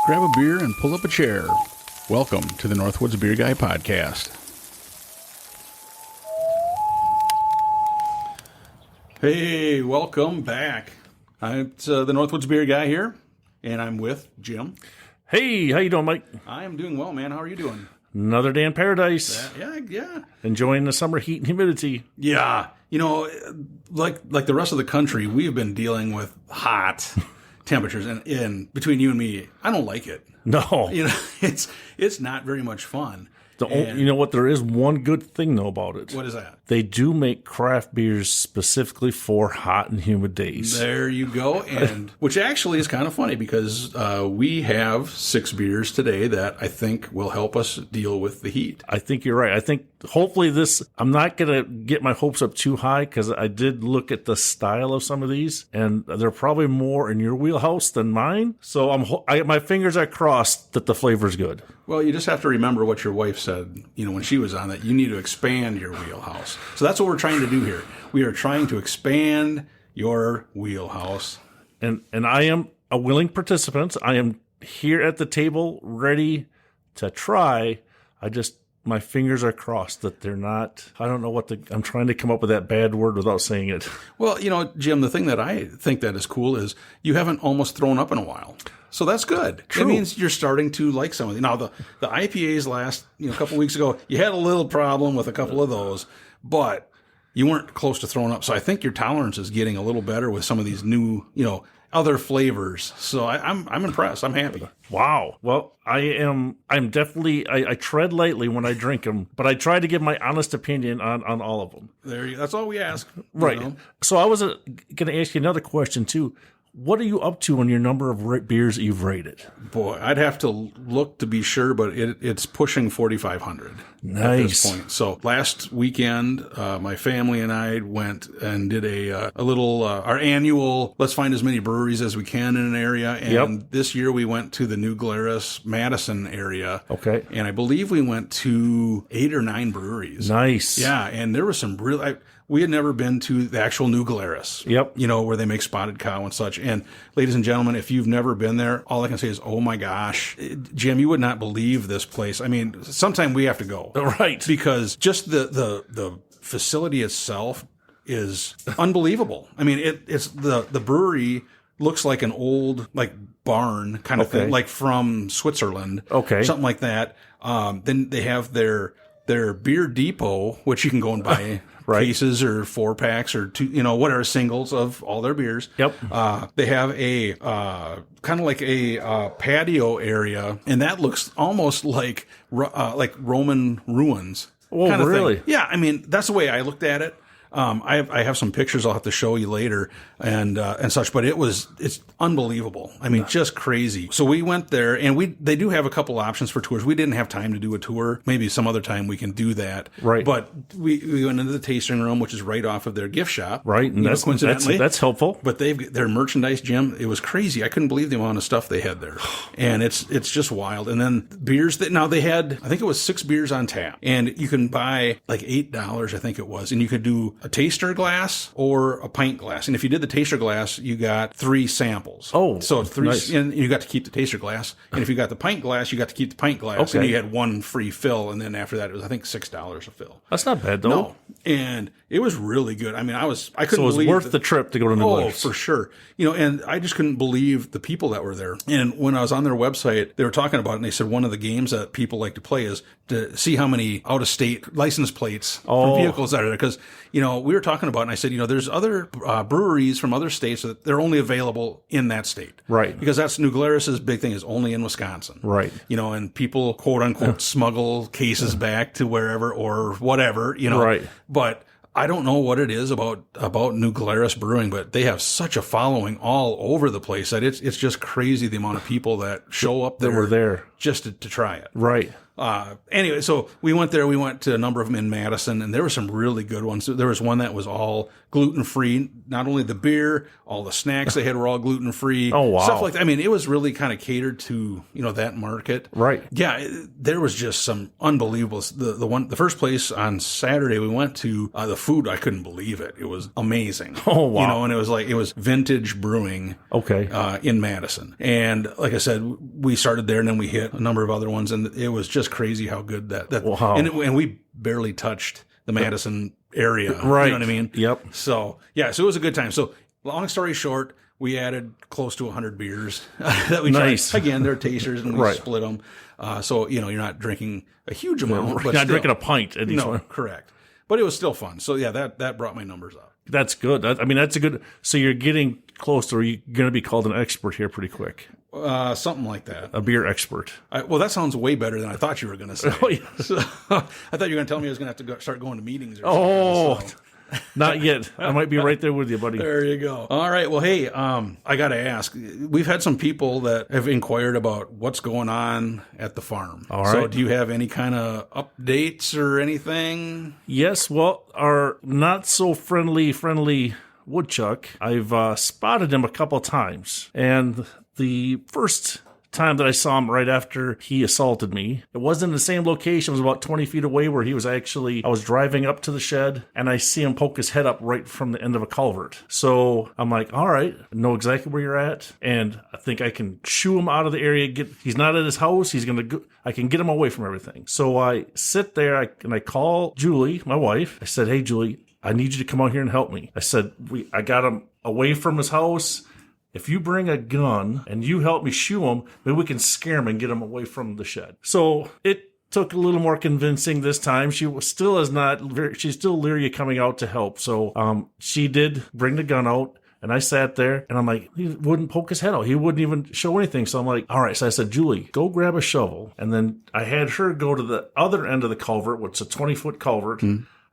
Grab a beer and pull up a chair. Welcome to the Northwoods Beer Guy podcast. Hey, welcome back. It's the Northwoods Beer Guy here, and I'm with Jim. Hey, how you doing, Mike? I am doing well, man. How are you doing? Another day in paradise. Yeah. Enjoying the summer heat and humidity. Yeah. You know, like the rest of the country, we've been dealing with hot temperatures, and between you and me, I don't like it. No. You know, it's not very much fun. You know what? There is one good thing, though, about it. What is that? They do make craft beers specifically for hot and humid days. There you go. And which actually is kind of funny because we have 6 beers today that I think will help us deal with the heat. I think you're right. I think hopefully I'm not going to get my hopes up too high because I did look at the style of some of these and they're probably more in your wheelhouse than mine. So my fingers are crossed that the flavor's good. Well, you just have to remember what your wife said, when she was on that. You need to expand your wheelhouse. So that's what we're trying to do here. We are trying to expand your wheelhouse. And I am a willing participant. I am here at the table ready to try. My fingers are crossed that they're not, I don't know I'm trying to come up with that bad word without saying it. Well, Jim, the thing that I think that is cool is you haven't almost thrown up in a while. So that's good. True. It means you're starting to like some of them. Now, the IPAs last, a couple weeks ago, you had a little problem with a couple of those, but you weren't close to throwing up. So I think your tolerance is getting a little better with some of these new, other flavors. So I'm impressed. I'm happy. Wow. Well, I'm definitely, I tread lightly when I drink them, but I try to give my honest opinion on all of them. That's all we ask. Right. So I was going to ask you another question too. What are you up to on your number of beers that you've rated? Boy, I'd have to look to be sure, but it's pushing 4,500 nice. At this point. So last weekend, my family and I went and did a little, our annual, let's find as many breweries as we can in an area. And This year we went to the New Glarus, Madison area. Okay. And I believe we went to 8 or 9 breweries. Nice. Yeah. And there was some we had never been to the actual New Glarus. Yep. Where they make spotted cow and such. And ladies and gentlemen, if you've never been there, all I can say is, oh my gosh, Jim, you would not believe this place. I mean, sometime we have to go. Right. Because just the facility itself is unbelievable. I mean, it's the brewery looks like an old, barn kind of thing, like from Switzerland. Okay. Something like that. Then they have their beer depot, which you can go and buy cases or 4-packs or 2, whatever, singles of all their beers. Yep. They have a kind of like a patio area, and that looks almost like Roman ruins. Oh, kind of really? Thing. Yeah, I mean, that's the way I looked at it. I have some pictures I'll have to show you later and such, but it's unbelievable. I mean, just crazy. So we went there and they do have a couple options for tours. We didn't have time to do a tour. Maybe some other time we can do that. Right. But we went into the tasting room, which is right off of their gift shop. Right. And that's helpful. But their merchandise, Jim, it was crazy. I couldn't believe the amount of stuff they had there. And it's just wild. And then beers they had, I think it was 6 beers on tap, and you can buy like $8, I think it was. And you could do a taster glass or a pint glass. And if you did the taster glass, you got 3 samples. Oh, so 3, nice. And you got to keep the taster glass. And if you got the pint glass, you got to keep the pint glass. Okay. And you had 1 free fill. And then after that, it was, I think, $6 a fill. That's not bad, though. No. And it was really good. I mean, I couldn't believe. So it was worth the trip to go to New Glarus. Oh, for sure. And I just couldn't believe the people that were there. And when I was on their website, they were talking about it, and they said one of the games that people like to play is to see how many out-of-state license plates from vehicles that are there. Because, we were talking about it, and I said, there's other breweries from other states that they're only available in that state. Right. Because that's New Glarus's big thing is only in Wisconsin. Right. And people, quote-unquote, smuggle cases back to wherever or whatever, Right. But I don't know what it is about New Glarus Brewing, but they have such a following all over the place that it's just crazy the amount of people that show up there, that were there just to try it. Right. Anyway, so we went there. We went to a number of them in Madison, and there were some really good ones. There was one that was all gluten-free. Not only the beer, all the snacks they had were all gluten-free. Oh, wow. Stuff like that. I mean, it was really kind of catered to, that market. Right. Yeah, there was just some unbelievable. The first place on Saturday we went to, the food, I couldn't believe it. It was amazing. Oh, wow. And it was Vintage Brewing. Okay. In Madison. And like I said, we started there and then we hit a number of other ones, and it was just crazy how good that wow. And we barely touched the Madison area. Right. You know what I mean? Yep. So, yeah, so it was a good time. So, long story short, we added close to 100 beers that we Nice. tried. Again, they're tasters, and we Right. split them. So, you're not drinking a huge amount. You're but not still, drinking a pint at each one. correct. But it was still fun. So, yeah, that brought my numbers up. That's good. That's a good. So you're getting close to, you're going to be called an expert here pretty quick. Something like that. A beer expert. Well, that sounds way better than I thought you were going to say. Oh, yeah. So, I thought you were going to tell me I was going to have to start going to meetings or something. So. Not yet. I might be right there with you, buddy. There you go. All right. Well, hey, I got to ask. We've had some people that have inquired about what's going on at the farm. All right. So do you have any kind of updates or anything? Yes. Well, our not so friendly woodchuck, I've spotted him a couple times. And the first time that I saw him right after he assaulted me, it wasn't in the same location. It was about 20 feet away where he was actually, I was driving up to the shed and I see him poke his head up right from the end of a culvert. So I'm like, all right, I know exactly where you're at. And I think I can shoo him out of the area. He's not at his house. He's going to go. I can get him away from everything. So I sit there and I call Julie, my wife. I said, hey, Julie, I need you to come out here and help me. I said, I got him away from his house. If you bring a gun and you help me shoo him, maybe we can scare him and get him away from the shed. So it took a little more convincing this time. She's still leery coming out to help. So she did bring the gun out. And I sat there and I'm like, he wouldn't poke his head out. He wouldn't even show anything. So I'm like, all right. So I said, Julie, go grab a shovel. And then I had her go to the other end of the culvert, which is a 20-foot culvert.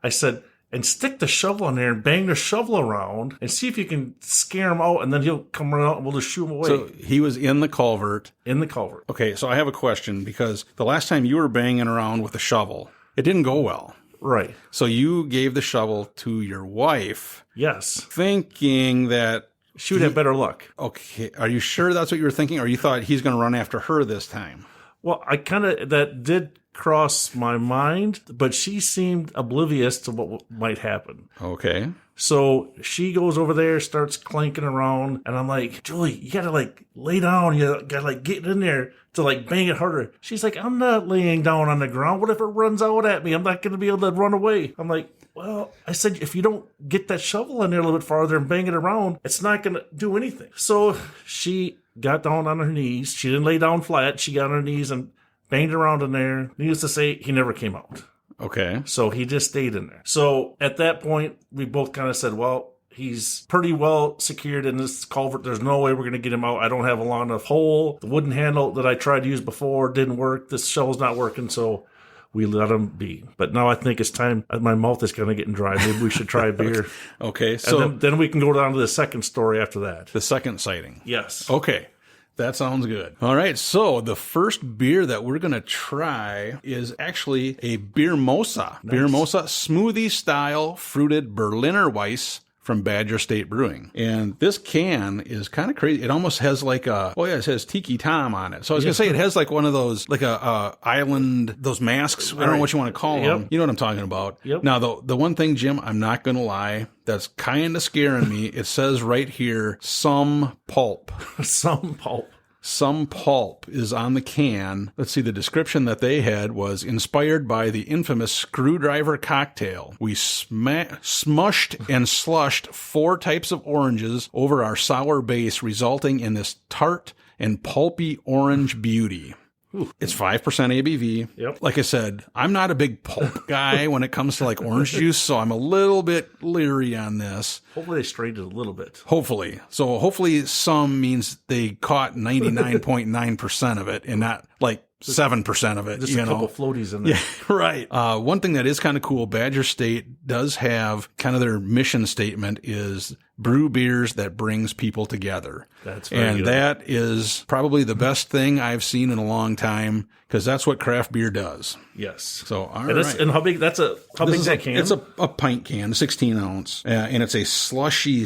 I said, and stick the shovel in there and bang the shovel around and see if you can scare him out, and then he'll come run out and we'll just shoo him away. So he was in the culvert. In the culvert. Okay, so I have a question, because the last time you were banging around with a shovel, it didn't go well. Right. So you gave the shovel to your wife. Yes. Thinking that she would have better luck. Okay. Are you sure that's what you were thinking? Or you thought he's going to run after her this time? Well, that did cross my mind, but she seemed oblivious to what might happen. Okay. So she goes over there, starts clanking around, and I'm like, Julie, you gotta lay down. You gotta get in there to bang it harder. She's like, I'm not laying down on the ground. What if it runs out at me? I'm not gonna be able to run away. I'm like, well, I said, if you don't get that shovel in there a little bit farther and bang it around, it's not gonna do anything. So she got down on her knees. She didn't lay down flat. She got on her knees and banged around in there. Needless to say, he never came out. Okay. So he just stayed in there. So at that point, we both kind of said, well, he's pretty well secured in this culvert. There's no way we're going to get him out. I don't have a long enough hole. The wooden handle that I tried to use before didn't work. This shovel's not working. So we let him be. But now I think it's time. My mouth is kind of getting dry. Maybe we should try a beer. Okay. So and then we can go down to the second story after that. The second sighting. Yes. Okay. That sounds good. All right. So the first beer that we're going to try is actually a Beermosa. Nice. Beermosa smoothie style fruited Berliner Weiss from Badger State Brewing. And this can is kind of crazy. It almost has it says Tiki Tom on it. So I was going to say it has one of those, island, those masks. Right. I don't know what you want to call them. You know what I'm talking about. Yep. Now, the one thing, Jim, I'm not going to lie, that's kind of scaring me. It says right here, some pulp. Some pulp. Some pulp is on the can. Let's see, the description that they had was inspired by the infamous screwdriver cocktail. We smushed and slushed 4 types of oranges over our sour base, resulting in this tart and pulpy orange beauty. Ooh. It's 5% ABV. Yep. Like I said, I'm not a big pulp guy when it comes to orange juice, so I'm a little bit leery on this. Hopefully they straightened it a little bit. Hopefully. So hopefully some means they caught 99.9% of it and not like 7% of it. Just a couple floaties in there. Yeah, right. One thing that is kind of cool, Badger State does have kind of their mission statement is brew beers that brings people together. That's very good. That is probably the best thing I've seen in a long time because that's what craft beer does. Yes. So, all and right. And how big? How big is that can? It's a pint can, 16 ounce, and it's a slushy.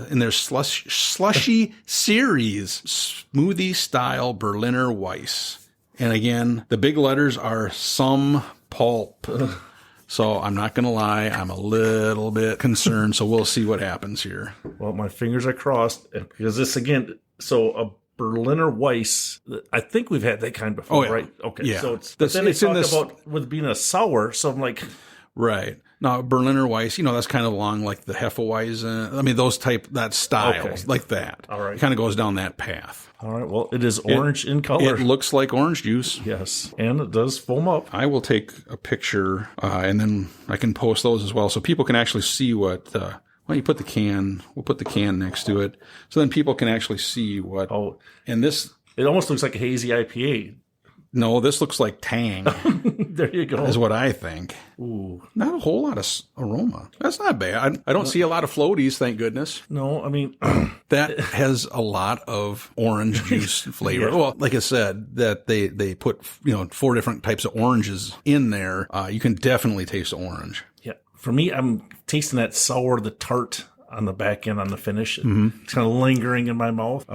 In their slushy series, smoothie style Berliner Weiss. And again, the big letters are some pulp. So I'm not going to lie, I'm a little bit concerned. So we'll see what happens here. Well, my fingers are crossed because this again. So a Berliner Weiss, I think we've had that kind before, right? Okay, yeah. So but then they talk about with being a sour. So I'm like, right. Now, Berliner Weiss, that's kind of along like the Hefeweizen. I mean, that style, like that. All right. It kind of goes down that path. All right. Well, it is orange in color. It looks like orange juice. Yes. And it does foam up. I will take a picture and then I can post those as well so people can actually see what, you put the can, we'll put the can next to it. So then people can actually see what, and this. It almost looks like a hazy IPA. No, this looks like Tang. There you go. Is what I think. Ooh. Not a whole lot of aroma. That's not bad. I don't see a lot of floaties, thank goodness. No, I mean. That has a lot of orange juice flavor. Yeah. Well, like I said, that they put, 4 different types of oranges in there. You can definitely taste the orange. Yeah. For me, I'm tasting that sour, the tart on the back end on the finish. Mm-hmm. It's kind of lingering in my mouth.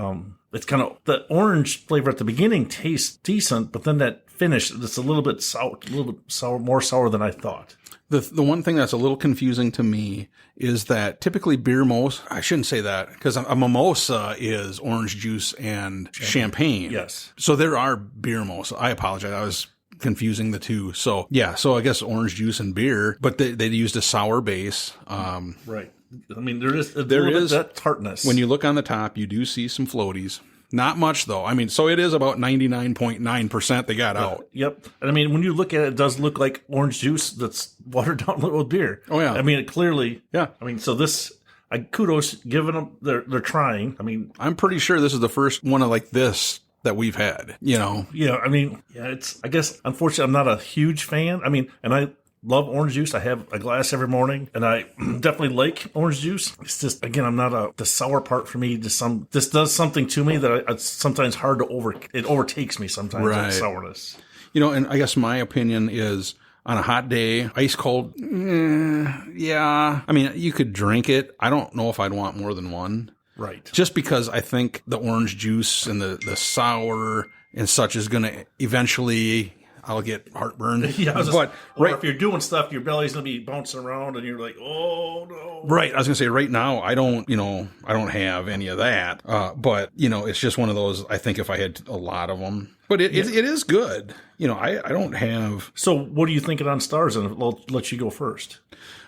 It's kind of the orange flavor at the beginning tastes decent, but then that finish, it's a little bit sour, more sour than I thought. The one thing that's a little confusing to me is that typically Beermosa, I shouldn't say that because a mimosa is orange juice and champagne. Yes. So there are Beermosa. I apologize. I was confusing the two. So yeah, so I guess orange juice and beer, but they used a sour base. Right. I mean, there is that tartness. When you look on the top, you do see some floaties. Not much, though. I mean, so it is about 99.9% they got out. Yep. And I mean, when you look at it, it does look like orange juice that's watered down with beer. Oh, yeah. I mean, it clearly. Yeah. I mean, so this, kudos, giving them, they're trying. I mean. I'm pretty sure this is the first one of like this that we've had, Yeah, I mean, it's, I guess, unfortunately, I'm not a huge fan. I mean, and I love orange juice. I have a glass every morning, and I definitely like orange juice. It's just, again, I'm not the sour part for me. This does something to me that it's sometimes hard to it overtakes me sometimes, right. That sourness. And I guess my opinion is on a hot day, ice cold, yeah. I mean, you could drink it. I don't know if I'd want more than one. Right. Just because I think the orange juice and the sour and such is going to eventually, I'll get heartburn. Yeah, if you're doing stuff, your belly's going to be bouncing around and you're like, oh no. Right. I was going to say right now, I don't have any of that. But it's just one of those, I think if I had a lot of them, but it is good. I don't have. So what are you thinking on stars? And I'll let you go first.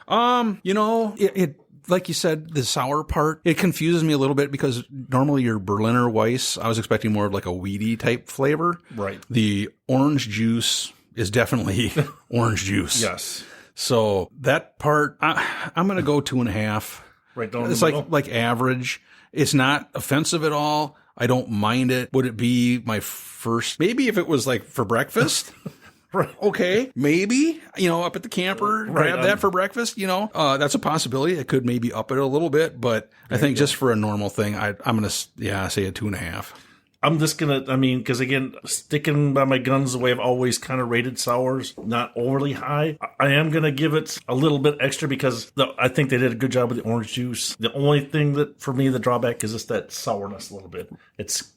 It like you said, the sour part, it confuses me a little bit because normally your Berliner Weiss, I was expecting more of like a weedy type flavor. Right. The orange juice is definitely orange juice. Yes. So that part, I'm going to go 2.5. Right down it's the middle. like average. It's not offensive at all. I don't mind it. Would it be my first? Maybe if it was like for breakfast. Right. Okay. Maybe, up at the camper, grab that for breakfast, that's a possibility. It could maybe up it a little bit, but I think just for a normal thing, I'm going to, say a 2.5. I'm just going to, because again, sticking by my guns the way I've always kind of rated sours, not overly high. I am going to give it a little bit extra because I think they did a good job with the orange juice. The only thing that, for me, the drawback is just that sourness a little bit. It's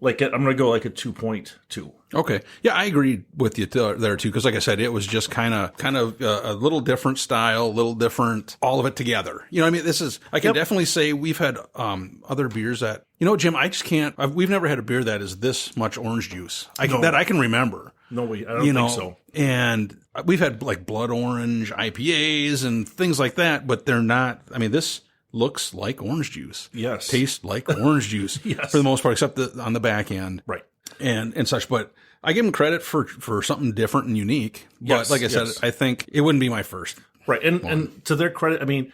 like, I'm going to go like a 2.2. Okay. Yeah, I agree with you there too. Cause like I said, it was just kind of a little different style, a little different, all of it together. I mean, I can definitely say we've had, other beers that, Jim, I just can't, we've never had a beer that is this much orange juice that I can remember. No, I don't think so. And we've had like blood orange IPAs and things like that, but they're not, I mean, this looks like orange juice. Yes. Tastes like orange juice. Yes. For the most part, except on the back end. Right. And such. But I give them credit for something different and unique. But yes, like I said, I think it wouldn't be my first. Right. And to their credit, I mean,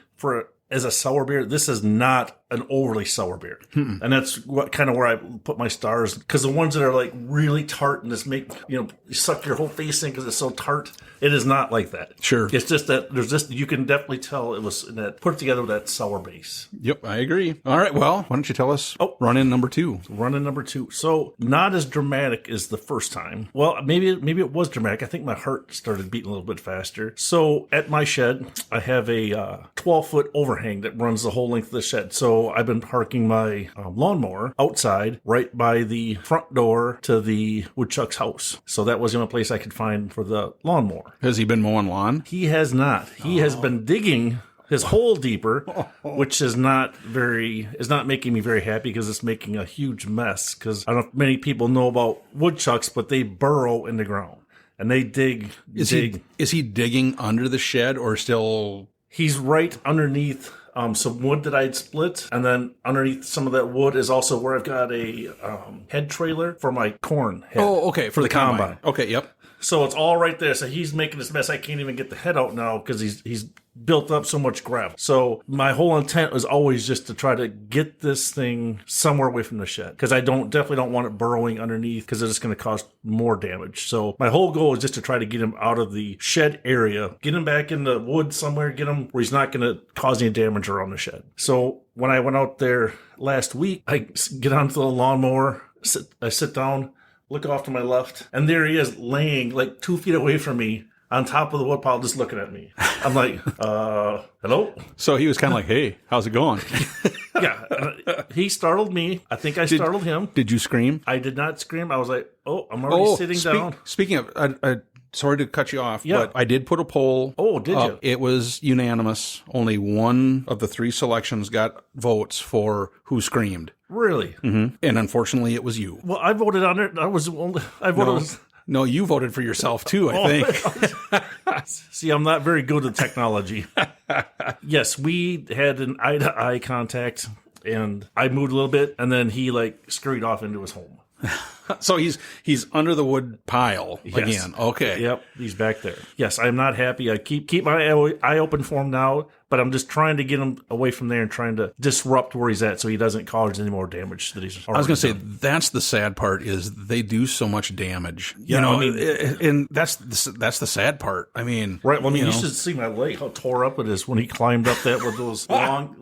as a sour beer, this is not an overly sour beer. And that's what kind of where I put my stars. Because the ones that are like really tart and just make, you suck your whole face in because it's so tart. It is not like that. Sure. It's just that you can definitely tell it was put together with that sour base. Yep, I agree. All right, well, why don't you tell us run-in number 2? Run-in number 2. So not as dramatic as the first time. Well, maybe it was dramatic. I think my heart started beating a little bit faster. So at my shed, I have a 12-foot overhang that runs the whole length of the shed. So I've been parking my lawnmower outside right by the front door to the woodchuck's house. So that was the only place I could find for the lawnmower. Has he been mowing lawn? He has not. He has been digging his hole deeper, which is not making me very happy because it's making a huge mess. Because I don't know if many people know about woodchucks, but they burrow in the ground and they dig. Is he digging under the shed or still? He's right underneath some wood that I'd split, and then underneath some of that wood is also where I've got a head trailer for my corn head. Oh, okay, for the combine. Okay, yep. So it's all right there. So he's making this mess. I can't even get the head out now because he's built up so much gravel. So my whole intent was always just to try to get this thing somewhere away from the shed because I definitely don't want it burrowing underneath because it's going to cause more damage. So my whole goal is just to try to get him out of the shed area, get him back in the woods somewhere, get him where he's not going to cause any damage around the shed. So when I went out there last week, I get onto the lawnmower, I sit down, look off to my left, and there he is laying like 2 feet away from me on top of the wood pile just looking at me. I'm like, hello? So he was kind of like, hey, how's it going? Yeah. He startled me. I think I startled him. Did you scream? I did not scream. I was like, I'm already sitting down. Speaking of, sorry to cut you off, but I did put a poll. Oh, did you? It was unanimous. Only one of the 3 selections got votes for who screamed. Really? Mm-hmm. And unfortunately, it was you. Well, I voted on it. I voted. No, you voted for yourself too, I think. See, I'm not very good at technology. Yes, we had an eye-to-eye contact, and I moved a little bit, and then he scurried off into his home. So he's under the wood pile again. Okay. Yep, he's back there. Yes, I'm not happy. I keep my eye open for him now, but I'm just trying to get him away from there and trying to disrupt where he's at so he doesn't cause any more damage that he's already I was going to say, that's the sad part is they do so much damage. Yeah, and that's the sad part. I mean... Right, well, you should see my leg, how tore up it is when he climbed up that with those long,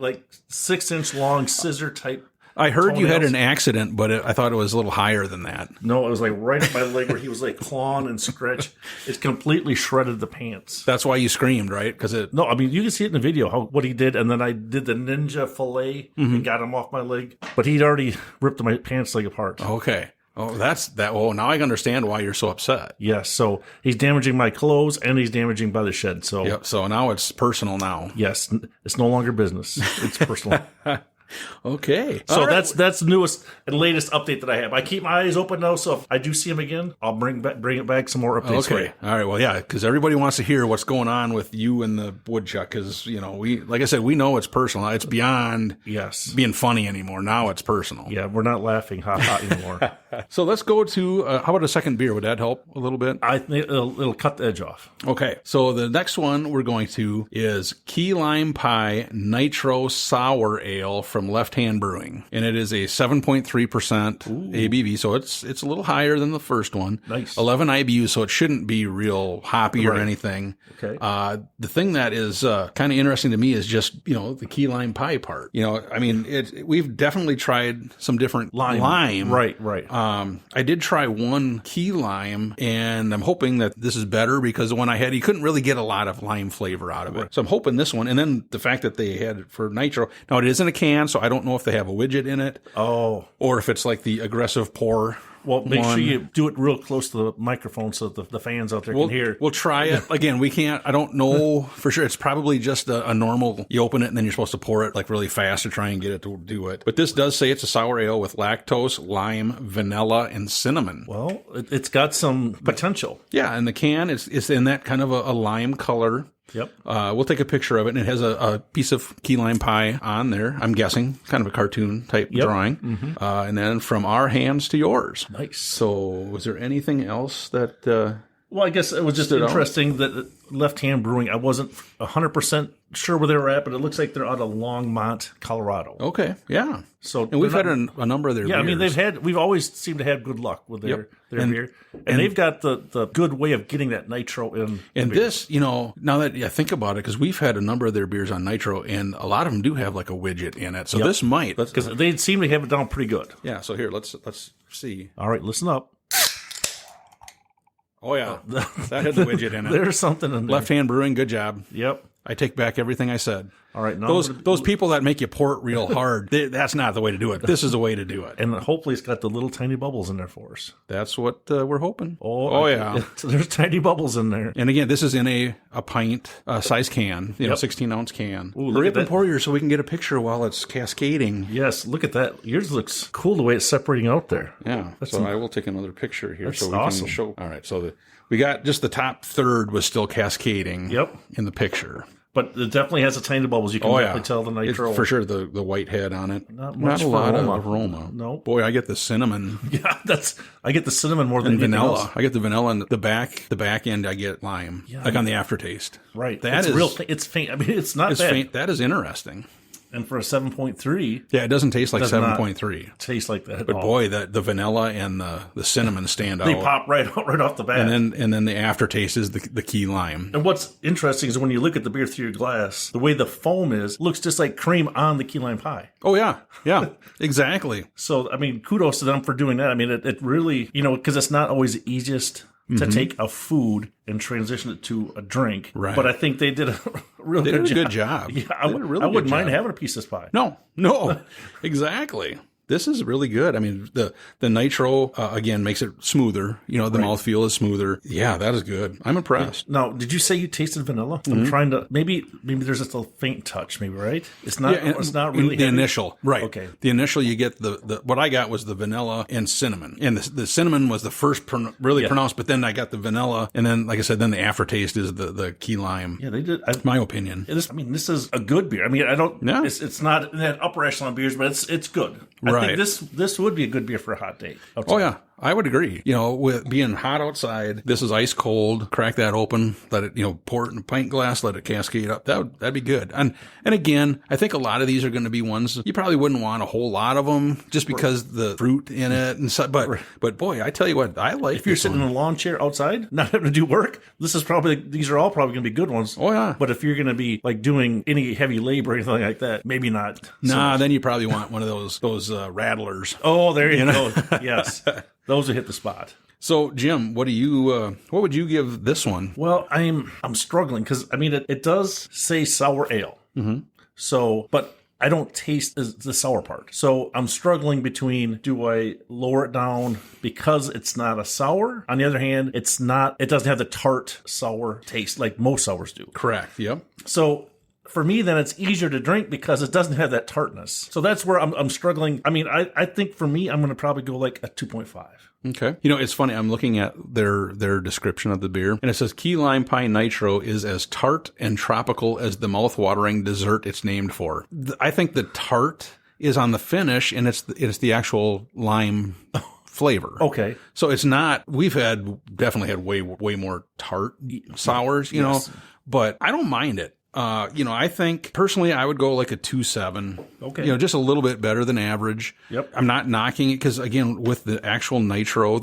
6-inch long scissor type. I heard you had an accident, but I thought it was a little higher than that. No, it was right at my leg where he was clawing and scratch. It completely shredded the pants. That's why you screamed, right? No, I mean, you can see it in the video, what he did, and then I did the ninja fillet and got him off my leg. But he'd already ripped my pants leg apart. Okay. Oh, that's that. Oh, now I understand why you're so upset. Yes, so he's damaging my clothes and he's damaging by the shed. So yep. So now it's personal now. Yes, it's no longer business. It's personal. Okay. So that's the newest and latest update that I have. I keep my eyes open though, so if I do see him again, I'll bring it back some more updates. Okay. All right. Well, yeah, because everybody wants to hear what's going on with you and the woodchuck. Because we, like I said, we know it's personal. It's beyond being funny anymore. Now it's personal. Yeah, we're not laughing ha anymore. So let's go to how about a second beer? Would that help a little bit? I think it'll cut the edge off. Okay. So the next one we're going to is Key Lime Pie Nitro Sour Ale from Left Hand Brewing, and it is a 7.3% ABV, so it's a little higher than the first one. Nice. 11 IBUs, so it shouldn't be real hoppy or anything. Okay. The thing that is kind of interesting to me is just the key lime pie part. I mean, we've definitely tried some different lime. Right. I did try one key lime, and I'm hoping that this is better because the one I had, you couldn't really get a lot of lime flavor out of it. So I'm hoping this one, and then the fact that they had it for nitro. Now it is in a can, so I don't know if they have a widget in it. Oh. Or if it's like the aggressive pour. Well, make sure you do it real close to the microphone so that the fans out there can hear. We'll try it. Again, we can't, I don't know for sure. It's probably just a normal, you open it and then you're supposed to pour it really fast to try and get it to do it. But this does say it's a sour ale with lactose, lime, vanilla, and cinnamon. Well, it's got some potential. Yeah, and the can is in that kind of a lime color. Yep. We'll take a picture of it, and it has a piece of key lime pie on there. I'm guessing kind of a cartoon type drawing. Mm-hmm. And then from our hands to yours. Nice. So was there anything else that Well, I guess it was just interesting that Left Hand Brewing, I wasn't 100% sure where they were at, but it looks like they're out of Longmont, Colorado. Okay, yeah. So, and we've had a number of their beers. I mean, we've always seemed to have good luck with their beer. And they've got the good way of getting that nitro in. And this, now that I think about it, because we've had a number of their beers on nitro, and a lot of them do have like a widget in it. So this might. Because they seem to have it down pretty good. Yeah, so here, let's see. All right, listen up. Oh, yeah. That had the widget in it. There's something in there. Left Hand Brewing, good job. Yep. I take back everything I said. All right. Now those people that make you pour it real hard, that's not the way to do it. This is the way to do it. And hopefully it's got the little tiny bubbles in there for us. That's what we're hoping. Oh yeah. There's tiny bubbles in there. And again, this is in a pint size can, 16-ounce can. Ooh, hurry up and pour yours so we can get a picture while it's cascading. Yes, look at that. Yours looks cool the way it's separating out there. Yeah. I will take another picture here so we awesome. can show. All right. So we got just the top third was still cascading in the picture. But it definitely has a tiny bubbles. You can definitely tell the nitro. For sure, the white head on it. Not a lot of aroma. No. Boy, I get the cinnamon. Yeah, I get the cinnamon more than vanilla. Else. I get the vanilla and the back end I get lime. Like on the aftertaste. Right. That is real it's faint. I mean, it's not bad. Faint. That is interesting. And for a 7.3, yeah, it doesn't taste like 7.3. Taste like that. But boy, the vanilla and the cinnamon stand out. They pop right off the bat. And then the aftertaste is the key lime. And what's interesting is when you look at the beer through your glass, the way the foam looks just like cream on the key lime pie. Oh yeah, exactly. So I mean, kudos to them for doing that. I mean, it really because it's not always the easiest to take a food and transition it to a drink. Right. But I think they did a good job. Yeah, I wouldn't mind having a piece of this pie. No, exactly. This is really good. I mean, the nitro, again, makes it smoother. The mouthfeel is smoother. Yeah, that is good. I'm impressed. Now, did you say you tasted vanilla? I'm trying to, maybe there's just a faint touch, maybe, right? It's not really the heavy. initial, right. Okay. The initial, you get the what I got was the vanilla and cinnamon. And the cinnamon was the first pronounced, but then I got the vanilla. And then, like I said, then the aftertaste is the key lime. Yeah, they did. My opinion. This is a good beer. I mean, it's not in that upper echelon beers, but it's good. I think this would be a good beer for a hot day. Oh, yeah. I would agree. With being hot outside, this is ice cold. Crack that open, let it, pour it in a pint glass, let it cascade up. That'd be good. And again, I think a lot of these are going to be ones you probably wouldn't want a whole lot of them just because the fruit in it and so. But boy, I tell you what, I like. If you're sitting in a lawn chair outside, not having to do work, these are all probably going to be good ones. Oh yeah. But if you're going to be like doing any heavy labor or anything like that, maybe not. Then you probably want one of those rattlers. Oh, there you go. Yes. Those will hit the spot. So, Jim, what would you give this one? Well, I'm struggling because I mean it does say sour ale. Mm-hmm. So, but I don't taste the sour part. So I'm struggling between, do I lower it down because it's not a sour? On the other hand, it doesn't have the tart sour taste like most sours do. Correct. Yep. So for me, then it's easier to drink because it doesn't have that tartness. So that's where I'm struggling. I mean, I think for me, I'm going to probably go like a 2.5. Okay. It's funny. I'm looking at their description of the beer, and it says Key Lime Pie Nitro is as tart and tropical as the mouth-watering dessert it's named for. I think the tart is on the finish, and it's the actual lime flavor. Okay. So it's not. We've definitely had way more tart sours, yes. But I don't mind it. I think personally I would go like a 2.7. Okay. Just a little bit better than average. Yep. I'm not knocking it because again, with the actual nitro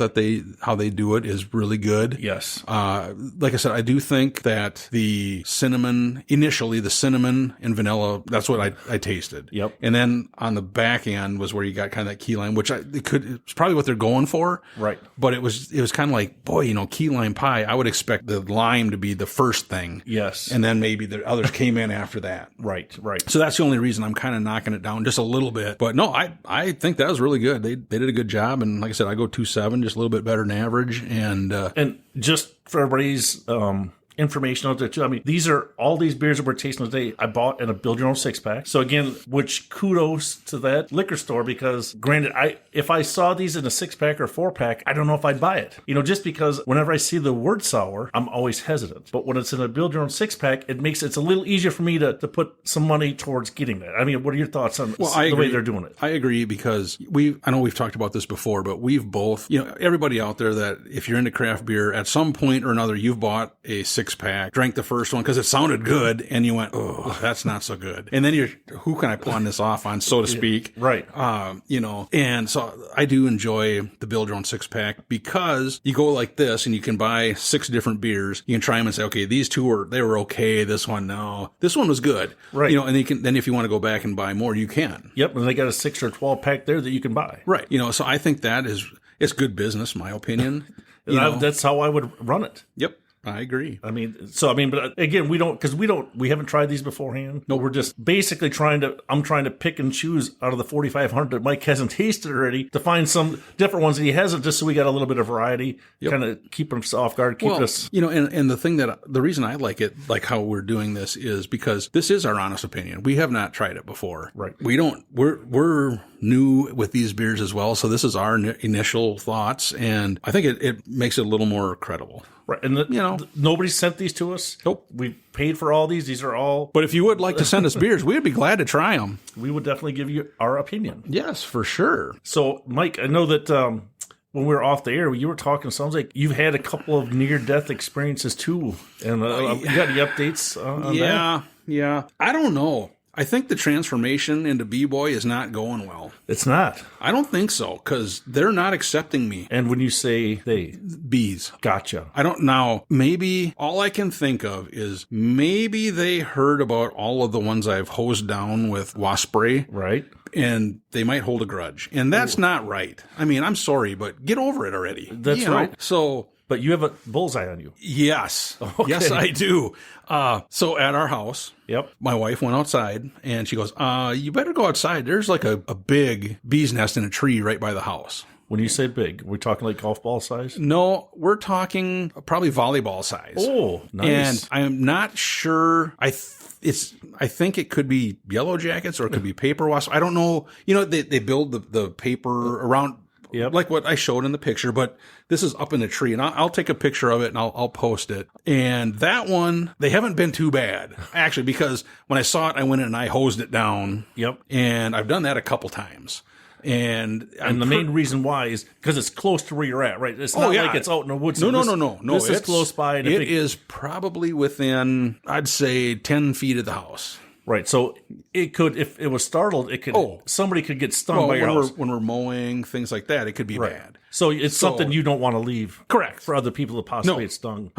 how they do it is really good. Yes. Like I said, I do think that the cinnamon and vanilla, that's what I tasted. Yep. And then on the back end was where you got kind of that key lime, which it's probably what they're going for. Right. But it was kind of like, boy, key lime pie, I would expect the lime to be the first thing. Yes. And then maybe the others came in after that. Right. So that's the only reason I'm kind of knocking it down just a little bit. But no, I think that was really good. They did a good job. And like I said, I go 2.7, just a little bit better than average. And just for everybody's information out there too. I mean, all these beers that we're tasting today, I bought in a build your own 6-pack. So again, which kudos to that liquor store, because granted, if I saw these in a 6-pack or 4-pack, I don't know if I'd buy it. Just because whenever I see the word sour, I'm always hesitant. But when it's in a build your own 6-pack, it's a little easier for me to put some money towards getting that. I mean, what are your thoughts on the way they're doing it? I agree, because I know we've talked about this before, but we've both, everybody out there, that if you're into craft beer, at some point or another, you've bought a 6-pack, drank the first one because it sounded good, and you went, oh, that's not so good. And then who can I pawn this off on, so to speak? Right. And so I do enjoy the build your own 6-pack, because you go like this and you can buy 6 different beers. You can try them and say, okay, these two were okay. This one, no. This one was good. Right. And then if you want to go back and buy more, you can. Yep. And they got a 6 or 12-pack there that you can buy. Right. So I think it's good business, in my opinion. That's how I would run it. Yep. I agree. But again, we haven't tried these beforehand. No, we're just basically I'm trying to pick and choose out of the 4,500 that Mike hasn't tasted already, to find some different ones that he hasn't, just so we got a little bit of variety, kind of keep us off guard, and the reason I like it, like how we're doing this, is because this is our honest opinion. We have not tried it before. Right. We're new with these beers as well, so this is our initial thoughts, and I think it makes it a little more credible. Right. And nobody sent these to us. Nope. We paid for all these. These are all. But if you would like to send us beers, we'd be glad to try them. We would definitely give you our opinion. Yes, for sure. So, Mike, I know that when we were off the air, you were talking, sounds like you've had a couple of near-death experiences too. And you got any updates on that? Yeah. I don't know. I think the transformation into B-Boy is not going well. It's not. I don't think so, because they're not accepting me. And when you say they? Bees. Gotcha. I don't know. Maybe all I can think of is maybe they heard about all of the ones I've hosed down with wasp spray. Right. And they might hold a grudge. And that's not right. I mean, I'm sorry, but get over it already. That's right. So... But you have a bullseye on you. Yes. Okay. Yes, I do. So at our house, yep, my wife went outside and she goes, you better go outside. There's like a big bee's nest in a tree right by the house. When you say big, we're talking like golf ball size? No, we're talking probably volleyball size. Oh, nice. And I'm not sure. I think it could be yellow jackets or it could be paper wasps. I don't know. They build the paper around. Yep. Like what I showed in the picture, but this is up in the tree, and I'll take a picture of it and I'll post it. And that one, they haven't been too bad, actually, because when I saw it, I went in and I hosed it down. Yep. And I've done that a couple times. And the main reason why is because it's close to where you're at, right? It's not like it's out in the woods. No. This is close by. And it is probably within, I'd say, 10 feet of the house. Right, so it could, if it was startled, somebody could get stung by your house. When we're mowing, things like that, it could be bad. So it's something you don't want to leave. Correct. For other people to possibly get stung.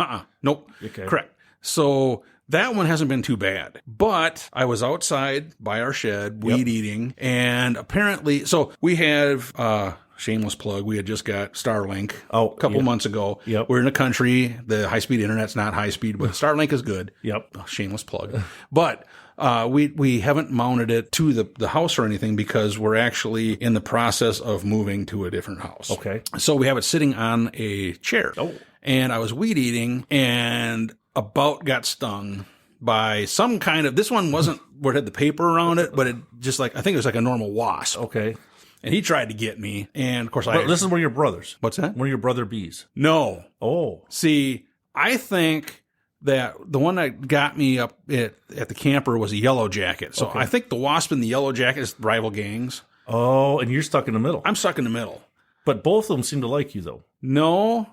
Nope. Okay. Correct. So that one hasn't been too bad. But I was outside by our shed, weed eating, and apparently, so we have, shameless plug, we had just got Starlink a couple months ago. Yep. We're in the country. The high-speed internet's not high-speed, but Starlink is good. Yep. Shameless plug. But we haven't mounted it to the house or anything because we're actually in the process of moving to a different house. Okay. So we have it sitting on a chair. Oh. And I was weed eating and about got stung by some kind of, this one wasn't where it had the paper around it, but it just I think it was like a normal wasp. Okay. And he tried to get me. And of course, this is one of your brothers. What's that? One of your brother bees. No. Oh. See, I think that the one that got me up at the camper was a yellow jacket. So I think the wasp and the yellow jacket is rival gangs. Oh, and you're stuck in the middle. I'm stuck in the middle. But both of them seem to like you, though. No,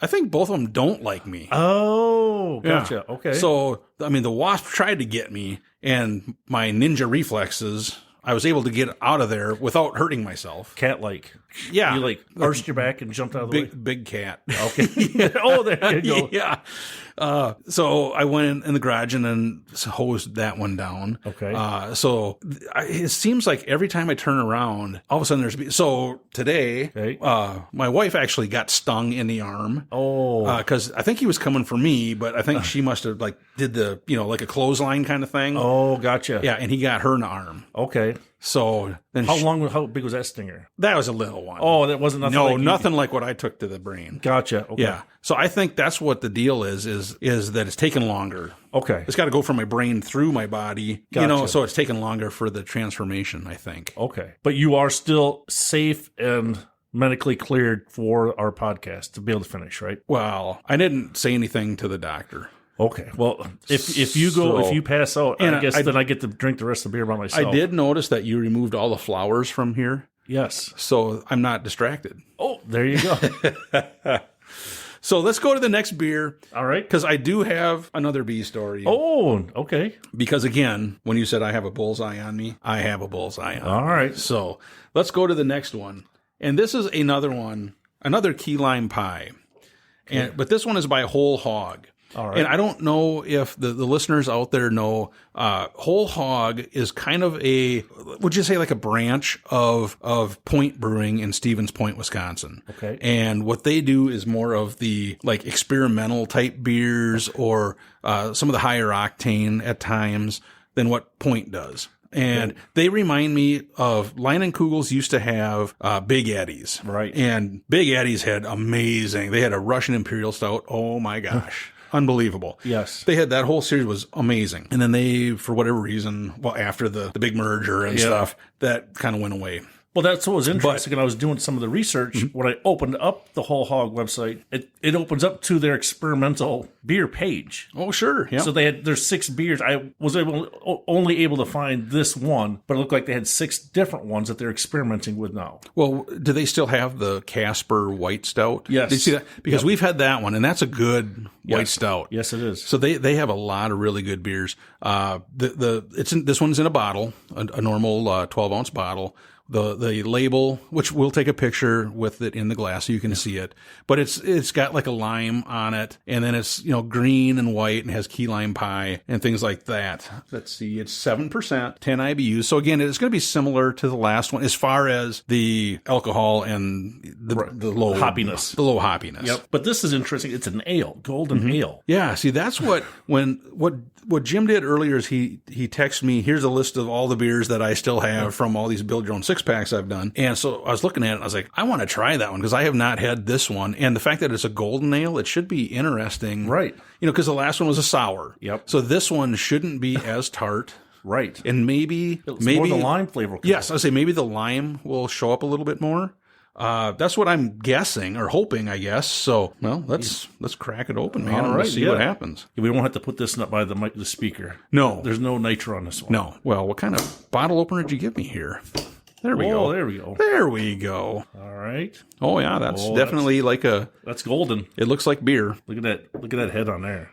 I think both of them don't like me. Oh, gotcha. Yeah. Okay. So, I mean, the wasp tried to get me, and my ninja reflexes, I was able to get out of there without hurting myself. Cat-like. Yeah. You arched your back and jumped out of the way? Big cat. Okay. Oh, there you go. Yeah. So I went in the garage and then hosed that one down. Okay. So it seems like every time I turn around, all of a sudden so today, my wife actually got stung in the arm. Oh. Because I think he was coming for me, but I think she must have did the, like a clothesline kind of thing. Oh, gotcha. Yeah. And he got her in the arm. Okay. So then how big was that stinger? that was a little one. Oh, that wasn't nothing. No, nothing like what I took to the brain. Gotcha. Okay. Yeah. So I think that's what the deal is that it's taken longer. Okay. It's got to go from my brain through my body, Gotcha. so it's taken longer for the transformation, I think. Okay. But you are still safe and medically cleared for our podcast to be able to finish, right? Well, I didn't say anything to the doctor. Okay. Well, if you pass out, I guess then I get to drink the rest of the beer by myself. I did notice that you removed all the flowers from here. Yes. So I'm not distracted. Oh, there you go. So let's go to the next beer. All right. Because I do have another bee story. Oh, okay. Because again, when you said I have a bullseye on me, I have a bullseye on me. All right. So let's go to the next one. And this is another key lime pie. But this one is by Whole Hog. All right. And I don't know if the listeners out there know, Whole Hog is kind of would you say like a branch of Point Brewing in Stevens Point, Wisconsin. Okay. And what they do is more of the like experimental type beers or some of the higher octane at times than what Point does. And they remind me of Leinenkugel's used to have Big Eddies. Right. And Big Eddies had they had a Russian Imperial Stout. Oh my gosh. Unbelievable. Yes. They had that whole series was amazing. And then they, for whatever reason, after the big merger and stuff, that kind of went away. Well, that's what was interesting. And I was doing some of the research. When I opened up the Whole Hog website, it opens up to their experimental beer page. Oh, sure. Yeah. So there's 6 beers. I was only able to find this one, but it looked like they had 6 different ones that they're experimenting with now. Well, do they still have the Casper White Stout? Yes. Did you see that? Because we've had that one, and that's a good white stout. Yes, it is. So they have a lot of really good beers. This one's in a bottle, a normal 12-ounce bottle. The label, which we'll take a picture with it in the glass so you can see it, but it's got like a lime on it, and then it's green and white and has key lime pie and things like that. Let's see, it's 7%, 10 IBUs. So again, it's going to be similar to the last one as far as the alcohol and the low hoppiness. The low hoppiness. Yep. But this is interesting. It's an ale, golden ale. Yeah. See, that's what Jim did earlier is he texted me, here's a list of all the beers that I still have from all these Build Your Own 6-packs I've done. And so I was looking at it and I was like, I want to try that one because I have not had this one. And the fact that it's a golden ale, it should be interesting. Right. Because the last one was a sour. Yep. So this one shouldn't be as tart. Right. And maybe more the lime flavor. Yes. I say maybe the lime will show up a little bit more. That's what I'm guessing or hoping, I guess. So, well, let's crack it open, man, and see what happens. Yeah, we won't have to put this up by the speaker. No. There's no nitro on this one. No. Well, what kind of bottle opener did you give me here? There we go. Oh, there we go. There we go. All right. Oh, yeah, that's definitely that's golden. It looks like beer. Look at that. Look at that head on there.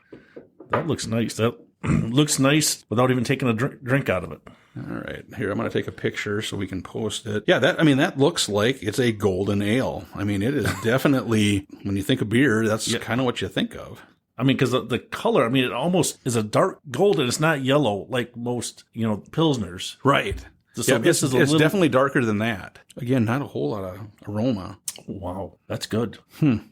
That looks nice. That looks nice without even taking a drink out of it. All right. Here, I'm going to take a picture so we can post it. Yeah, that looks like it's a golden ale. I mean, it is definitely, when you think of beer, that's kind of what you think of. I mean, because the color, it almost is a dark golden. It's not yellow like most, Pilsners. Right. So this is it's definitely darker than that. Again, not a whole lot of aroma. Wow, that's good. I'm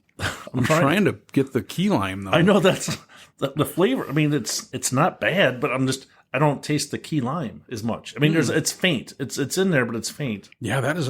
trying to get the key lime, though. I know that's the flavor. I mean, it's not bad, but I don't taste the key lime as much. I mean, it's faint. It's in there, but it's faint. Yeah, that is.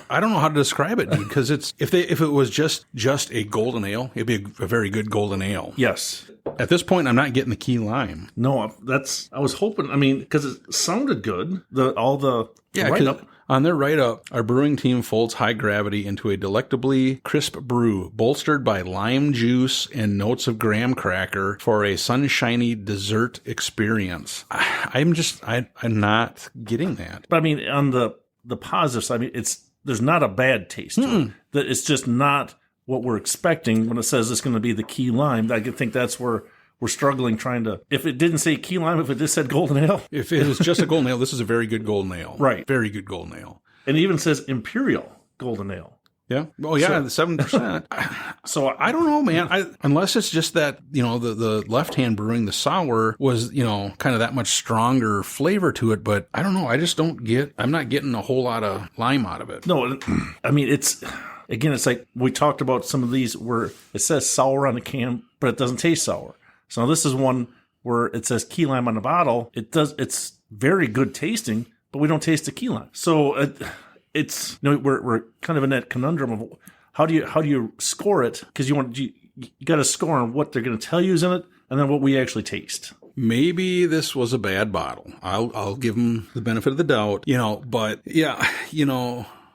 I don't know how to describe it, dude. Because if it was just a golden ale, it'd be a very good golden ale. Yes. At this point, I'm not getting the key lime. No, I was hoping. I mean, because it sounded good. Write-up. On their write-up, our brewing team folds high gravity into a delectably crisp brew, bolstered by lime juice and notes of graham cracker for a sunshiny dessert experience. I'm not getting that. But I mean, on the positive side, there's not a bad taste to it. That it's just not what we're expecting when it says it's going to be the key lime. I think that's where we're struggling trying to, if it didn't say key lime, if it just said golden ale. If it was just a golden ale, this is a very good golden ale. Right. Very good golden ale. And it even says imperial golden ale. Yeah. Oh, yeah, the 7%. So I don't know, man. Unless it's just that, the left-hand brewing, the sour was, kind of that much stronger flavor to it. But I don't know. I just I'm not getting a whole lot of lime out of it. No, I mean, it's like we talked about some of these where it says sour on the can, but it doesn't taste sour. So this is one where it says key lime on the bottle. It's very good tasting, but we don't taste the key lime. So it's we're kind of in that conundrum of how do you score it, because you got to score on what they're going to tell you is in it and then what we actually taste. Maybe this was a bad bottle. I'll give them the benefit of the doubt, but yeah,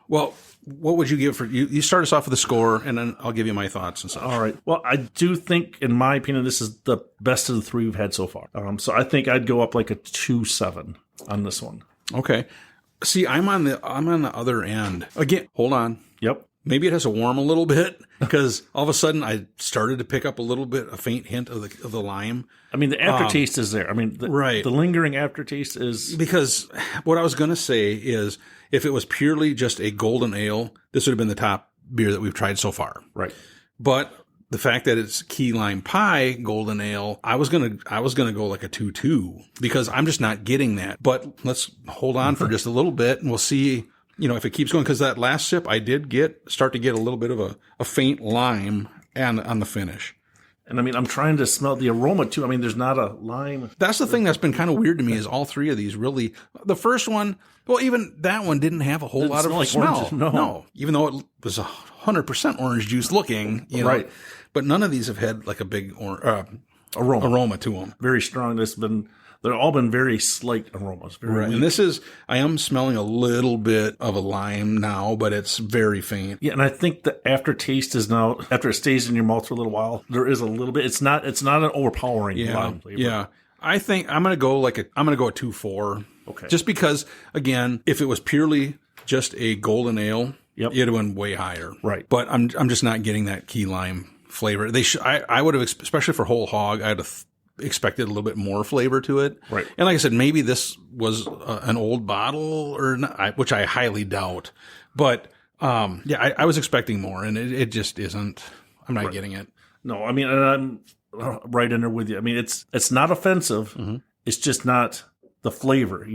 well, what would you give for, you start us off with a score and then I'll give you my thoughts and stuff. All right. Well, I do think, in my opinion, this is the best of the three we've had so far. So I think I'd go up like a 2.7 on this one. Okay. See, I'm on the other end. Again, hold on. Yep. Maybe it has to warm a little bit, because all of a sudden I started to pick up a faint hint of the lime. I mean, the aftertaste is there. I mean, the lingering aftertaste is... Because what I was going to say is, if it was purely just a golden ale, this would have been the top beer that we've tried so far. Right. But the fact that it's key lime pie golden ale, I was gonna go like a 2.2, because I'm just not getting that. But let's hold on for just a little bit and we'll see, if it keeps going. Because that last sip, I did start to get a little bit of a faint lime on the finish. And I mean, I'm trying to smell the aroma too. I mean, there's not a lime. That's the thing that's been kind of weird to me, is all three of these really, the first one, well, even that one didn't have a whole lot of smell. No, even though it was 100% orange juice looking, right. But none of these have had like a big aroma to them. Very strong. They've all been very slight aromas. Right. And I am smelling a little bit of a lime now, but it's very faint. Yeah, and I think the aftertaste is now, after it stays in your mouth for a little while, there is a little bit. It's not an overpowering lime flavor. Yeah. I think I'm gonna go a 2.4. Okay. Just because, again, if it was purely just a golden ale, Yep. it'd have been way higher. Right. But I'm just not getting that key lime flavor. I would have, especially for whole hog, I'd have expected a little bit more flavor to it. Right. And like I said, maybe this was an old bottle or not, which I highly doubt. But I was expecting more, and it just isn't. I'm not getting it. No, I mean, and I'm right in there with you. I mean, it's not offensive. Mm-hmm. It's just not the flavor.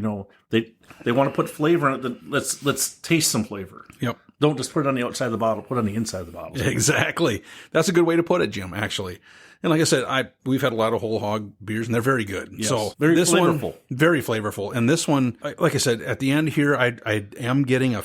They want to put flavor in it. Then let's taste some flavor. Yep. Don't just put it on the outside of the bottle. Put it on the inside of the bottle. Exactly. That's a good way to put it, Jim, actually. And like I said, we've had a lot of whole hog beers, and they're very good. Yes. So very this flavorful. One, very flavorful. And this one, like I said, at the end here, I am getting a